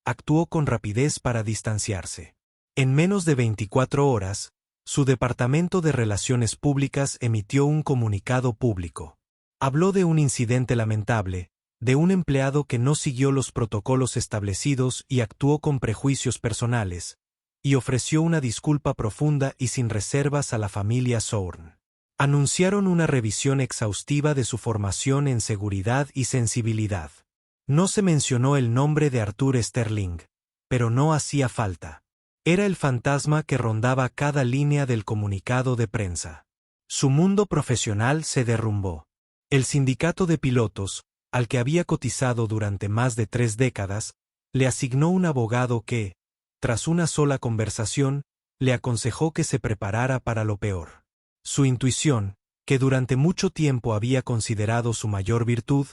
actuó con rapidez para distanciarse. En menos de 24 horas, su Departamento de Relaciones Públicas emitió un comunicado público. Habló de un incidente lamentable, de un empleado que no siguió los protocolos establecidos y actuó con prejuicios personales, y ofreció una disculpa profunda y sin reservas a la familia Zorn. Anunciaron una revisión exhaustiva de su formación en seguridad y sensibilidad. No se mencionó el nombre de Arthur Sterling, pero no hacía falta. Era el fantasma que rondaba cada línea del comunicado de prensa. Su mundo profesional se derrumbó. El sindicato de pilotos, al que había cotizado durante más de 3 décadas, le asignó un abogado que, tras una sola conversación, le aconsejó que se preparara para lo peor. Su intuición, que durante mucho tiempo había considerado su mayor virtud,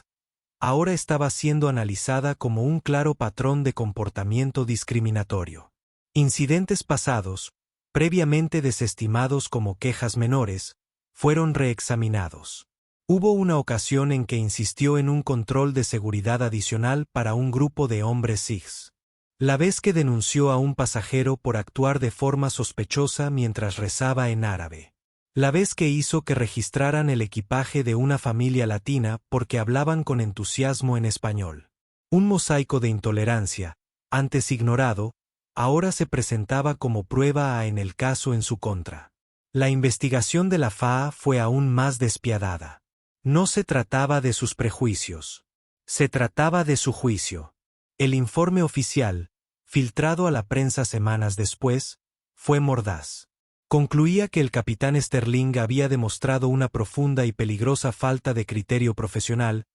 ahora estaba siendo analizada como un claro patrón de comportamiento discriminatorio. Incidentes pasados, previamente desestimados como quejas menores, fueron reexaminados. Hubo una ocasión en que insistió en un control de seguridad adicional para un grupo de hombres sikhs. La vez que denunció a un pasajero por actuar de forma sospechosa mientras rezaba en árabe. La vez que hizo que registraran el equipaje de una familia latina porque hablaban con entusiasmo en español. Un mosaico de intolerancia, antes ignorado, ahora se presentaba como prueba en el caso en su contra. La investigación de la FAA fue aún más despiadada. No se trataba de sus prejuicios. Se trataba de su juicio. El informe oficial, filtrado a la prensa semanas después, fue mordaz. Concluía que el capitán Sterling había demostrado una profunda y peligrosa falta de criterio profesional,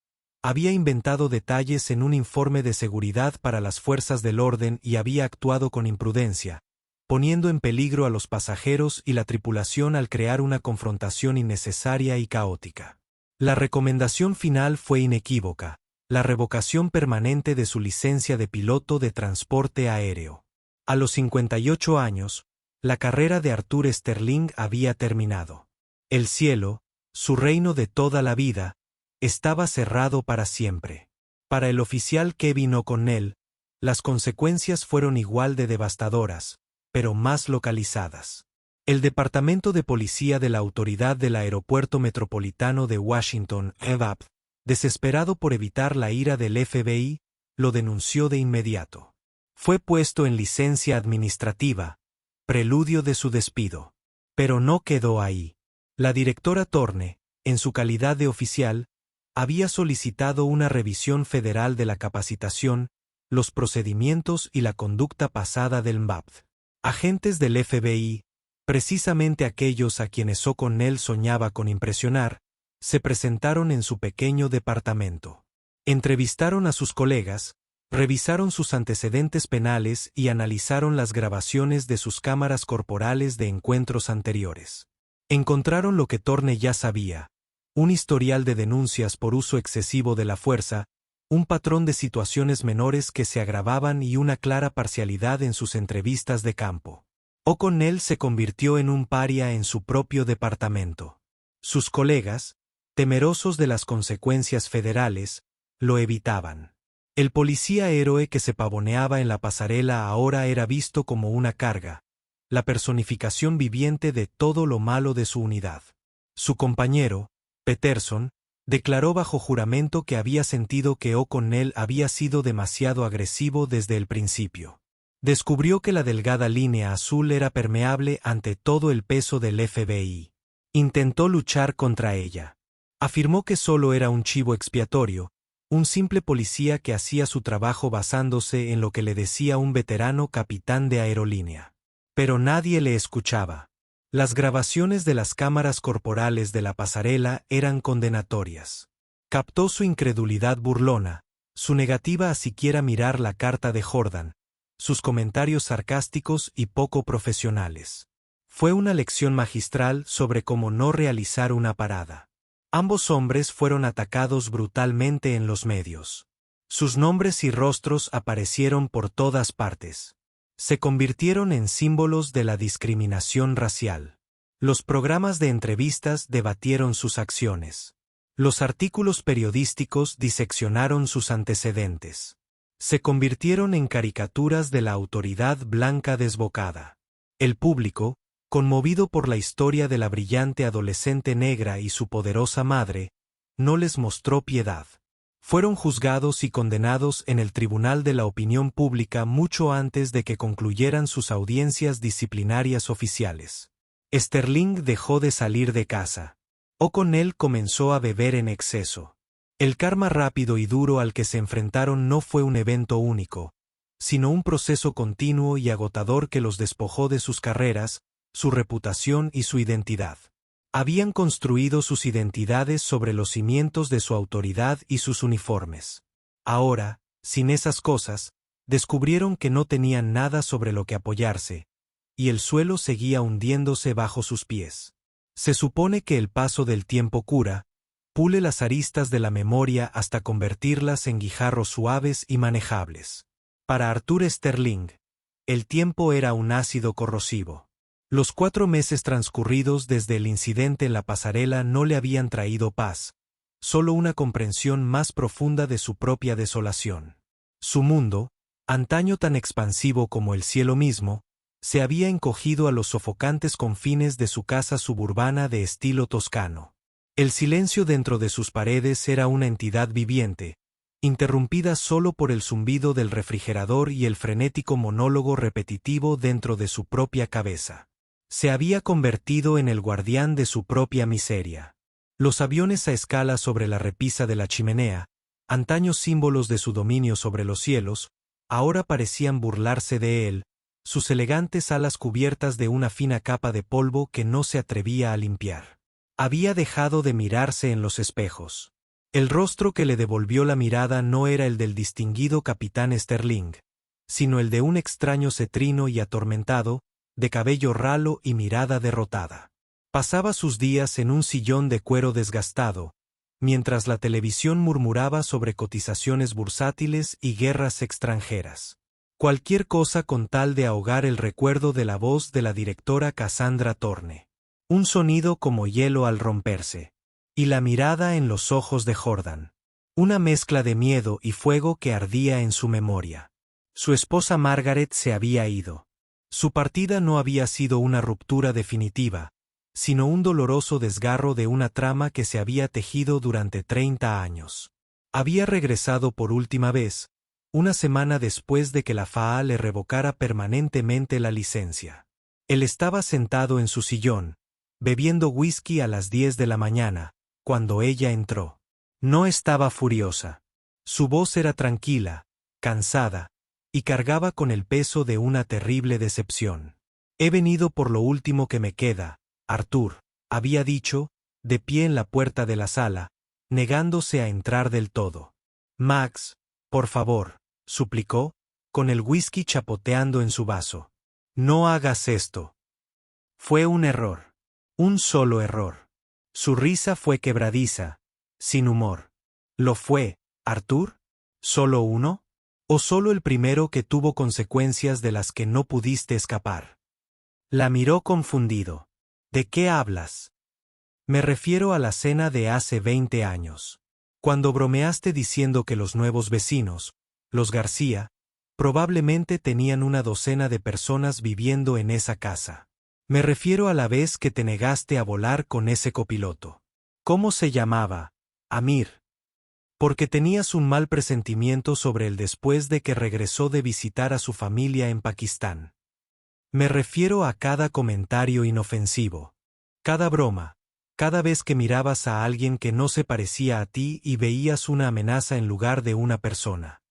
había inventado detalles en un informe de seguridad para las fuerzas del orden y había actuado con imprudencia, poniendo en peligro a los pasajeros y la tripulación al crear una confrontación innecesaria y caótica. La recomendación final fue inequívoca: la revocación permanente de su licencia de piloto de transporte aéreo. A los 58 años, la carrera de Arthur Sterling había terminado. El cielo, su reino de toda la vida, estaba cerrado para siempre. Para el oficial Kevin O'Connell, las consecuencias fueron igual de devastadoras, pero más localizadas. El Departamento de Policía de la Autoridad del Aeropuerto Metropolitano de Washington, (FAA), desesperado por evitar la ira del FBI, lo denunció de inmediato. Fue puesto en licencia administrativa, preludio de su despido. Pero no quedó ahí. La directora Thorne, en su calidad de oficial, había solicitado una revisión federal de la capacitación, los procedimientos y la conducta pasada del MAPD. Agentes del FBI, precisamente aquellos a quienes O'Connell soñaba con impresionar, se presentaron en su pequeño departamento. Entrevistaron a sus colegas, revisaron sus antecedentes penales y analizaron las grabaciones de sus cámaras corporales de encuentros anteriores. Encontraron lo que Thorne ya sabía: un historial de denuncias por uso excesivo de la fuerza, un patrón de situaciones menores que se agravaban y una clara parcialidad en sus entrevistas de campo. O'Connell se convirtió en un paria en su propio departamento. Sus colegas, temerosos de las consecuencias federales, lo evitaban. El policía héroe que se pavoneaba en la pasarela ahora era visto como una carga, la personificación viviente de todo lo malo de su unidad. Su compañero, Peterson, declaró bajo juramento que había sentido que O'Connell había sido demasiado agresivo desde el principio. Descubrió que la delgada línea azul era permeable ante todo el peso del FBI. Intentó luchar contra ella. Afirmó que solo era un chivo expiatorio, un simple policía que hacía su trabajo basándose en lo que le decía un veterano capitán de aerolínea. Pero nadie le escuchaba. Las grabaciones de las cámaras corporales de la pasarela eran condenatorias. Captó su incredulidad burlona, su negativa a siquiera mirar la carta de Jordan, sus comentarios sarcásticos y poco profesionales. Fue una lección magistral sobre cómo no realizar una parada. Ambos hombres fueron atacados brutalmente en los medios. Sus nombres y rostros aparecieron por todas partes. Se convirtieron en símbolos de la discriminación racial. Los programas de entrevistas debatieron sus acciones. Los artículos periodísticos diseccionaron sus antecedentes. Se convirtieron en caricaturas de la autoridad blanca desbocada. El público, conmovido por la historia de la brillante adolescente negra y su poderosa madre, no les mostró piedad. Fueron juzgados y condenados en el Tribunal de la Opinión Pública mucho antes de que concluyeran sus audiencias disciplinarias oficiales. Sterling dejó de salir de casa. O'Connell comenzó a beber en exceso. El karma rápido y duro al que se enfrentaron no fue un evento único, sino un proceso continuo y agotador que los despojó de sus carreras, su reputación y su identidad. Habían construido sus identidades sobre los cimientos de su autoridad y sus uniformes. Ahora, sin esas cosas, descubrieron que no tenían nada sobre lo que apoyarse, y el suelo seguía hundiéndose bajo sus pies. Se supone que el paso del tiempo cura, pule las aristas de la memoria hasta convertirlas en guijarros suaves y manejables. Para Arthur Sterling, el tiempo era un ácido corrosivo. Los 4 meses transcurridos desde el incidente en la pasarela no le habían traído paz, solo una comprensión más profunda de su propia desolación. Su mundo, antaño tan expansivo como el cielo mismo, se había encogido a los sofocantes confines de su casa suburbana de estilo toscano. El silencio dentro de sus paredes era una entidad viviente, interrumpida solo por el zumbido del refrigerador y el frenético monólogo repetitivo dentro de su propia cabeza. Se había convertido en el guardián de su propia miseria. Los aviones a escala sobre la repisa de la chimenea, antaños símbolos de su dominio sobre los cielos, ahora parecían burlarse de él, sus elegantes alas cubiertas de una fina capa de polvo que no se atrevía a limpiar. Había dejado de mirarse en los espejos. El rostro que le devolvió la mirada no era el del distinguido capitán Sterling, sino el de un extraño cetrino y atormentado, de cabello ralo y mirada derrotada. Pasaba sus días en un sillón de cuero desgastado, mientras la televisión murmuraba sobre cotizaciones bursátiles y guerras extranjeras. Cualquier cosa con tal de ahogar el recuerdo de la voz de la directora Cassandra Thorne. Un sonido como hielo al romperse. Y la mirada en los ojos de Jordan. Una mezcla de miedo y fuego que ardía en su memoria. Su esposa Margaret se había ido. Su partida no había sido una ruptura definitiva, sino un doloroso desgarro de una trama que se había tejido durante 30 años. Había regresado por última vez, una semana después de que la FAA le revocara permanentemente la licencia. Él estaba sentado en su sillón, bebiendo whisky a las 10 de la mañana, cuando ella entró. No estaba furiosa. Su voz era tranquila, cansada, y cargaba con el peso de una terrible decepción. He venido por lo último que me queda, Arthur, había dicho, de pie en la puerta de la sala, negándose a entrar del todo. Max, por favor, suplicó, con el whisky chapoteando en su vaso. No hagas esto. Fue un error. Un solo error. Su risa fue quebradiza, sin humor. ¿Lo fue, Arthur? ¿Solo uno? ¿O solo el primero que tuvo consecuencias de las que no pudiste escapar? La miró confundido. ¿De qué hablas? Me refiero a la cena de hace 20 años. Cuando bromeaste diciendo que los nuevos vecinos, los García, probablemente tenían una docena de personas viviendo en esa casa. Me refiero a la vez que te negaste a volar con ese copiloto. ¿Cómo se llamaba? Amir. Porque tenías un mal presentimiento sobre él después de que regresó de visitar a su familia en Pakistán. Me refiero a cada comentario inofensivo, cada broma, cada vez que mirabas a alguien que no se parecía a ti y veías una amenaza en lugar de una persona.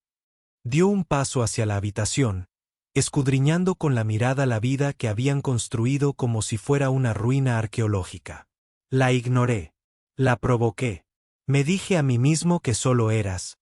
Dio un paso hacia la habitación, escudriñando con la mirada la vida que habían construido como si fuera una ruina arqueológica. La ignoré. La provoqué. Me dije a mí mismo que solo eras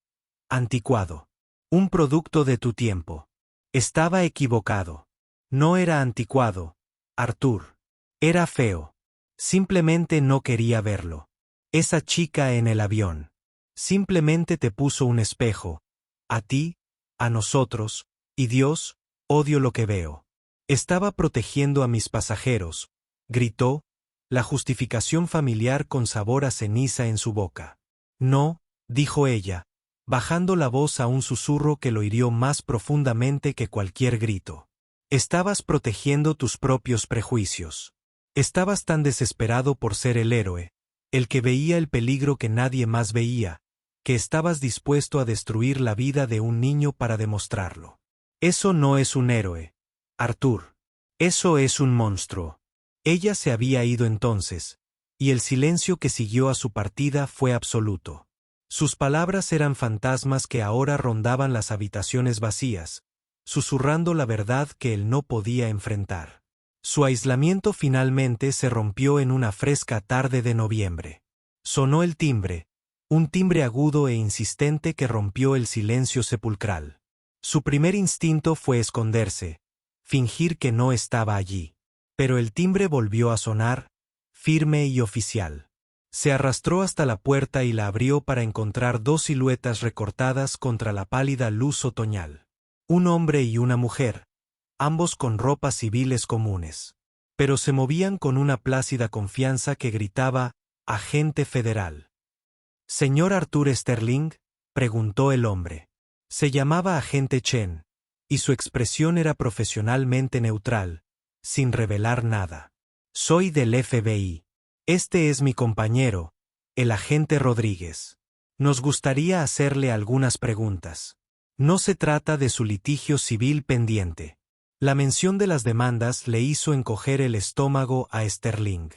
anticuado. Un producto de tu tiempo. Estaba equivocado. No era anticuado, Arthur. Era feo. Simplemente no quería verlo. Esa chica en el avión. Simplemente te puso un espejo. A ti, a nosotros, y Dios, odio lo que veo. Estaba protegiendo a mis pasajeros, gritó, la justificación familiar con sabor a ceniza en su boca. No, dijo ella, bajando la voz a un susurro que lo hirió más profundamente que cualquier grito. Estabas protegiendo tus propios prejuicios. Estabas tan desesperado por ser el héroe, el que veía el peligro que nadie más veía, que estabas dispuesto a destruir la vida de un niño para demostrarlo. Eso no es un héroe, Arthur. Eso es un monstruo. Ella se había ido entonces, y el silencio que siguió a su partida fue absoluto. Sus palabras eran fantasmas que ahora rondaban las habitaciones vacías, susurrando la verdad que él no podía enfrentar. Su aislamiento finalmente se rompió en una fresca tarde de noviembre. Sonó el timbre, un timbre agudo e insistente que rompió el silencio sepulcral. Su primer instinto fue esconderse, fingir que no estaba allí. Pero el timbre volvió a sonar, firme y oficial. Se arrastró hasta la puerta y la abrió para encontrar dos siluetas recortadas contra la pálida luz otoñal. Un hombre y una mujer, ambos con ropas civiles comunes. Pero se movían con una plácida confianza que gritaba, «Agente federal». «¿Señor Arthur Sterling?», preguntó el hombre. Se llamaba agente Chen, y su expresión era profesionalmente neutral, sin revelar nada. «Soy del FBI. Este es mi compañero, el agente Rodríguez. Nos gustaría hacerle algunas preguntas. No se trata de su litigio civil pendiente». La mención de las demandas le hizo encoger el estómago a Sterling.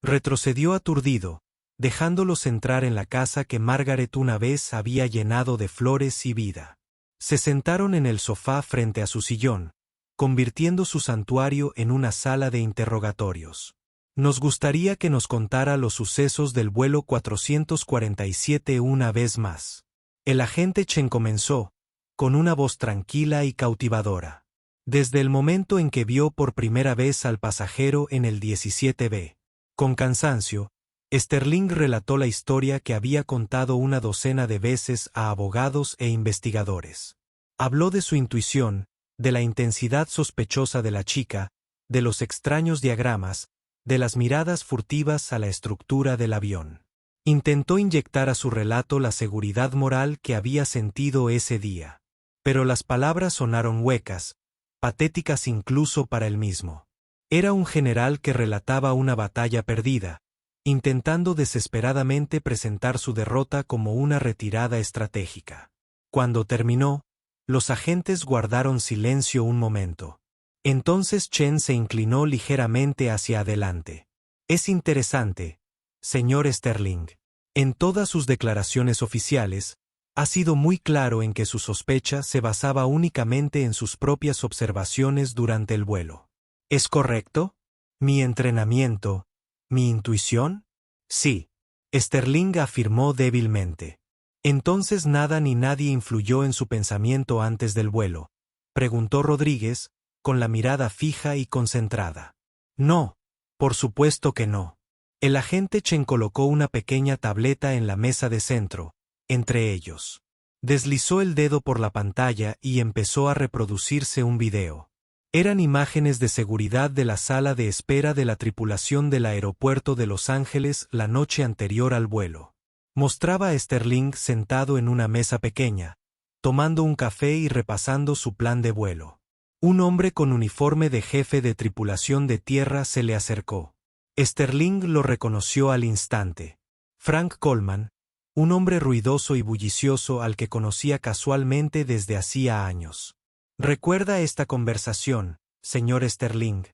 Retrocedió aturdido, dejándolos entrar en la casa que Margaret una vez había llenado de flores y vida. Se sentaron en el sofá frente a su sillón, convirtiendo su santuario en una sala de interrogatorios. Nos gustaría que nos contara los sucesos del vuelo 447 una vez más. El agente Chen comenzó, con una voz tranquila y cautivadora. Desde el momento en que vio por primera vez al pasajero en el 17B. Con cansancio, Sterling relató la historia que había contado una docena de veces a abogados e investigadores. Habló de su intuición, de la intensidad sospechosa de la chica, de los extraños diagramas, de las miradas furtivas a la estructura del avión. Intentó inyectar a su relato la seguridad moral que había sentido ese día. Pero las palabras sonaron huecas, patéticas incluso para él mismo. Era un general que relataba una batalla perdida, intentando desesperadamente presentar su derrota como una retirada estratégica. Cuando terminó, los agentes guardaron silencio un momento. Entonces Chen se inclinó ligeramente hacia adelante. «Es interesante, señor Sterling. En todas sus declaraciones oficiales, ha sido muy claro en que su sospecha se basaba únicamente en sus propias observaciones durante el vuelo. ¿Es correcto? ¿Mi entrenamiento? ¿Mi intuición?» «Sí», Sterling afirmó débilmente. «¿Entonces nada ni nadie influyó en su pensamiento antes del vuelo?», preguntó Rodríguez, con la mirada fija y concentrada. «No, por supuesto que no». El agente Chen colocó una pequeña tableta en la mesa de centro, entre ellos. Deslizó el dedo por la pantalla y empezó a reproducirse un video. Eran imágenes de seguridad de la sala de espera de la tripulación del aeropuerto de Los Ángeles la noche anterior al vuelo. Mostraba a Sterling sentado en una mesa pequeña, tomando un café y repasando su plan de vuelo. Un hombre con uniforme de jefe de tripulación de tierra se le acercó. Sterling lo reconoció al instante. Frank Coleman, un hombre ruidoso y bullicioso al que conocía casualmente desde hacía años. «¿Recuerda esta conversación, señor Sterling?»,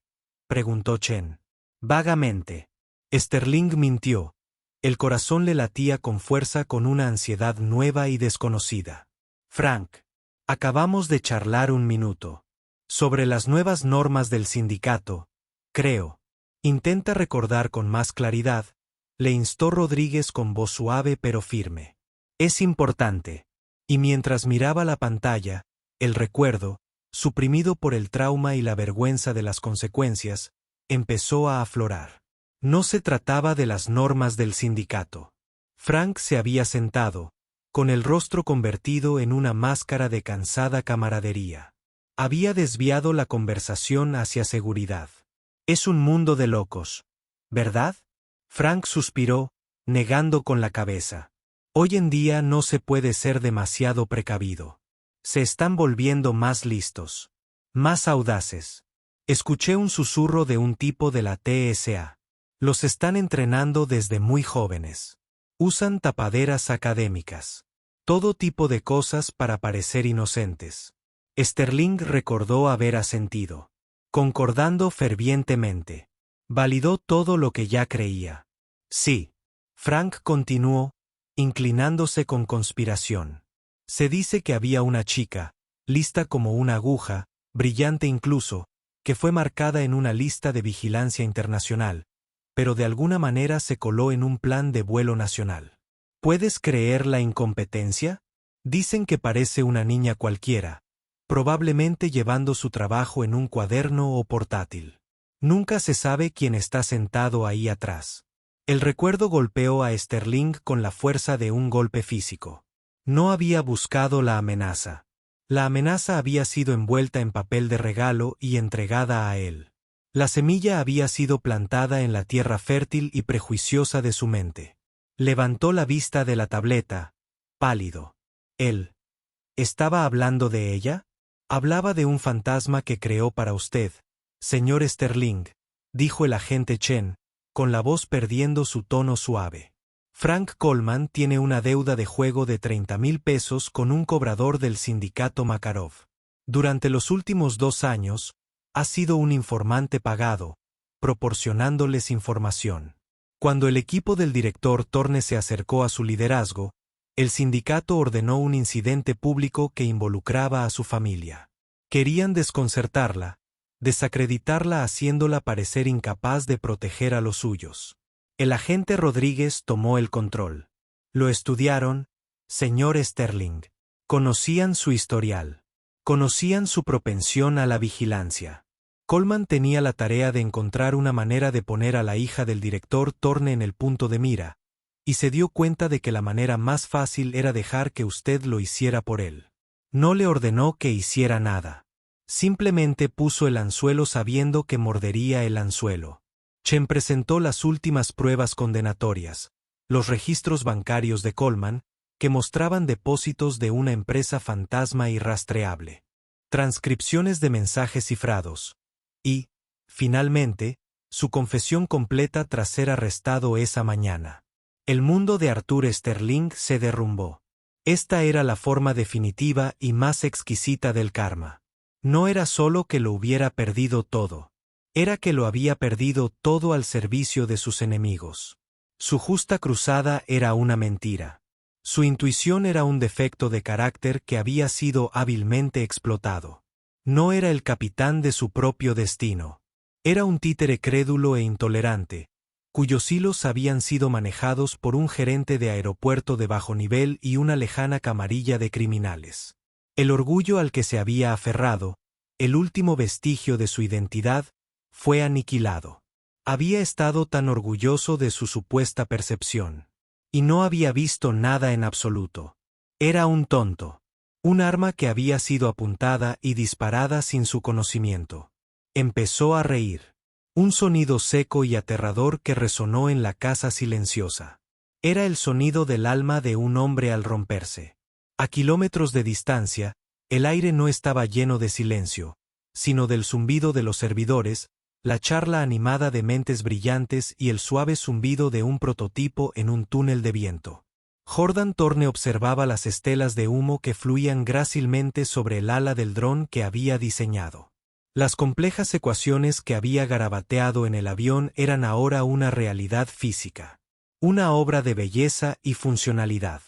preguntó Chen. «Vagamente». Sterling mintió. El corazón le latía con fuerza con una ansiedad nueva y desconocida. Frank, acabamos de charlar un minuto. Sobre las nuevas normas del sindicato, creo. Intenta recordar con más claridad, le instó Rodríguez con voz suave pero firme. Es importante. Y mientras miraba la pantalla, el recuerdo, suprimido por el trauma y la vergüenza de las consecuencias, empezó a aflorar. No se trataba de las normas del sindicato. Frank se había sentado, con el rostro convertido en una máscara de cansada camaradería. Había desviado la conversación hacia seguridad. Es un mundo de locos, ¿verdad? Frank suspiró, negando con la cabeza. Hoy en día no se puede ser demasiado precavido. Se están volviendo más listos, más audaces. Escuché un susurro de un tipo de la TSA. Los están entrenando desde muy jóvenes. Usan tapaderas académicas. Todo tipo de cosas para parecer inocentes. Sterling recordó haber asentido, concordando fervientemente. Validó todo lo que ya creía. Sí. Frank continuó, inclinándose con conspiración. Se dice que había una chica, lista como una aguja, brillante incluso, que fue marcada en una lista de vigilancia internacional, pero de alguna manera se coló en un plan de vuelo nacional. ¿Puedes creer la incompetencia? Dicen que parece una niña cualquiera, probablemente llevando su trabajo en un cuaderno o portátil. Nunca se sabe quién está sentado ahí atrás. El recuerdo golpeó a Sterling con la fuerza de un golpe físico. No había buscado la amenaza. La amenaza había sido envuelta en papel de regalo y entregada a él. La semilla había sido plantada en la tierra fértil y prejuiciosa de su mente. Levantó la vista de la tableta, pálido. Él. ¿Estaba hablando de ella? Hablaba de un fantasma que creó para usted, señor Sterling, dijo el agente Chen, con la voz perdiendo su tono suave. Frank Coleman tiene una deuda de juego de 30,000 pesos con un cobrador del sindicato Makarov. Durante los últimos 2 años, ha sido un informante pagado, proporcionándoles información. Cuando el equipo del director Torne se acercó a su liderazgo, el sindicato ordenó un incidente público que involucraba a su familia. Querían desconcertarla, desacreditarla haciéndola parecer incapaz de proteger a los suyos. El agente Rodríguez tomó el control. Lo estudiaron, señor Sterling. Conocían su historial. Conocían su propensión a la vigilancia. Coleman tenía la tarea de encontrar una manera de poner a la hija del director Torne en el punto de mira, y se dio cuenta de que la manera más fácil era dejar que usted lo hiciera por él. No le ordenó que hiciera nada. Simplemente puso el anzuelo sabiendo que mordería el anzuelo. Chen presentó las últimas pruebas condenatorias, los registros bancarios de Coleman, que mostraban depósitos de una empresa fantasma irrastreable, transcripciones de mensajes cifrados, y, finalmente, su confesión completa tras ser arrestado esa mañana. El mundo de Arthur Sterling se derrumbó. Esta era la forma definitiva y más exquisita del karma. No era solo que lo hubiera perdido todo. Era que lo había perdido todo al servicio de sus enemigos. Su justa cruzada era una mentira. Su intuición era un defecto de carácter que había sido hábilmente explotado. No era el capitán de su propio destino. Era un títere crédulo e intolerante, cuyos hilos habían sido manejados por un gerente de aeropuerto de bajo nivel y una lejana camarilla de criminales. El orgullo al que se había aferrado, el último vestigio de su identidad, fue aniquilado. Había estado tan orgulloso de su supuesta percepción. Y no había visto nada en absoluto. Era un tonto. Un arma que había sido apuntada y disparada sin su conocimiento. Empezó a reír. Un sonido seco y aterrador que resonó en la casa silenciosa. Era el sonido del alma de un hombre al romperse. A kilómetros de distancia, el aire no estaba lleno de silencio, sino del zumbido de los servidores, la charla animada de mentes brillantes y el suave zumbido de un prototipo en un túnel de viento. Jordan Torne observaba las estelas de humo que fluían grácilmente sobre el ala del dron que había diseñado. Las complejas ecuaciones que había garabateado en el avión eran ahora una realidad física. Una obra de belleza y funcionalidad.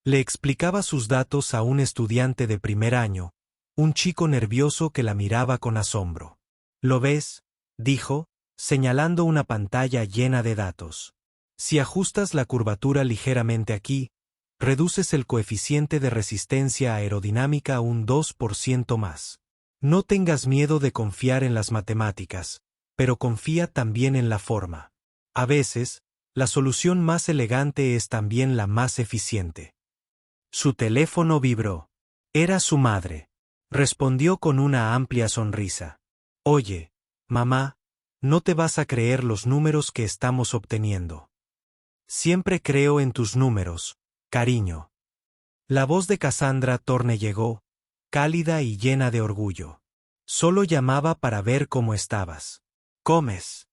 Le explicaba sus datos a un estudiante de primer año, un chico nervioso que la miraba con asombro. ¿Lo ves?, dijo, señalando una pantalla llena de datos. Si ajustas la curvatura ligeramente aquí, reduces el coeficiente de resistencia aerodinámica un 2% más. No tengas miedo de confiar en las matemáticas, pero confía también en la forma. A veces, la solución más elegante es también la más eficiente. Su teléfono vibró. Era su madre. Respondió con una amplia sonrisa. Oye, mamá, no te vas a creer los números que estamos obteniendo. Siempre creo en tus números, cariño. La voz de Cassandra Thorne llegó, cálida y llena de orgullo. Solo llamaba para ver cómo estabas. ¿Comes?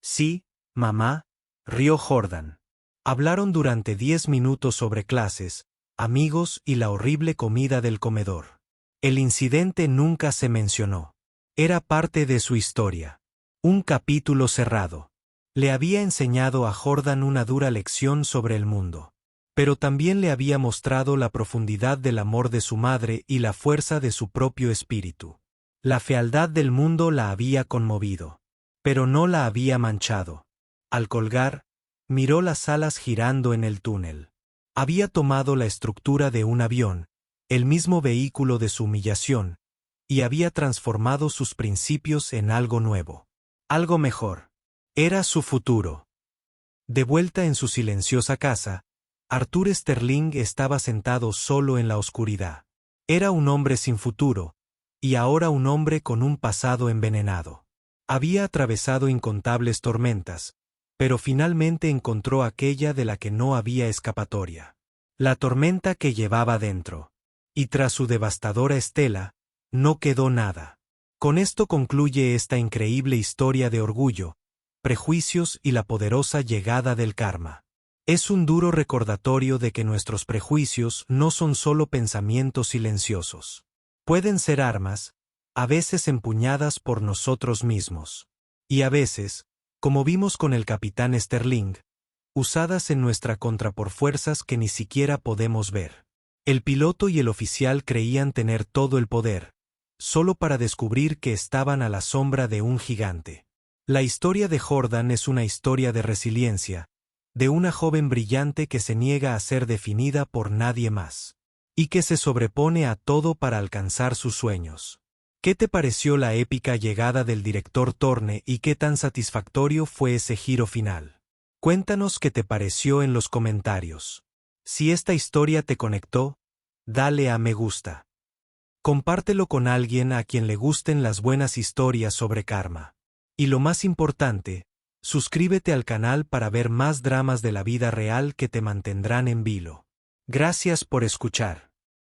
Sí, mamá, rió Jordan. Hablaron durante 10 minutos sobre clases, amigos y la horrible comida del comedor. El incidente nunca se mencionó. Era parte de su historia. Un capítulo cerrado. Le había enseñado a Jordan una dura lección sobre el mundo. Pero también le había mostrado la profundidad del amor de su madre y la fuerza de su propio espíritu. La fealdad del mundo la había conmovido, pero no la había manchado. Al colgar, miró las alas girando en el túnel. Había tomado la estructura de un avión, el mismo vehículo de su humillación, y había transformado sus principios en algo nuevo. Algo mejor. Era su futuro. De vuelta en su silenciosa casa, Arthur Sterling estaba sentado solo en la oscuridad. Era un hombre sin futuro, y ahora un hombre con un pasado envenenado. Había atravesado incontables tormentas, pero finalmente encontró aquella de la que no había escapatoria. La tormenta que llevaba dentro. Y tras su devastadora estela, no quedó nada. Con esto concluye esta increíble historia de orgullo, prejuicios y la poderosa llegada del karma. Es un duro recordatorio de que nuestros prejuicios no son solo pensamientos silenciosos. Pueden ser armas, a veces empuñadas por nosotros mismos. Y a veces, como vimos con el capitán Sterling, usadas en nuestra contra por fuerzas que ni siquiera podemos ver. El piloto y el oficial creían tener todo el poder, solo para descubrir que estaban a la sombra de un gigante. La historia de Jordan es una historia de resiliencia, de una joven brillante que se niega a ser definida por nadie más, y que se sobrepone a todo para alcanzar sus sueños. ¿Qué te pareció la épica llegada del director Thorne y qué tan satisfactorio fue ese giro final? Cuéntanos qué te pareció en los comentarios. Si esta historia te conectó, dale a me gusta. Compártelo con alguien a quien le gusten las buenas historias sobre karma. Y lo más importante, suscríbete al canal para ver más dramas de la vida real que te mantendrán en vilo. Gracias por escuchar.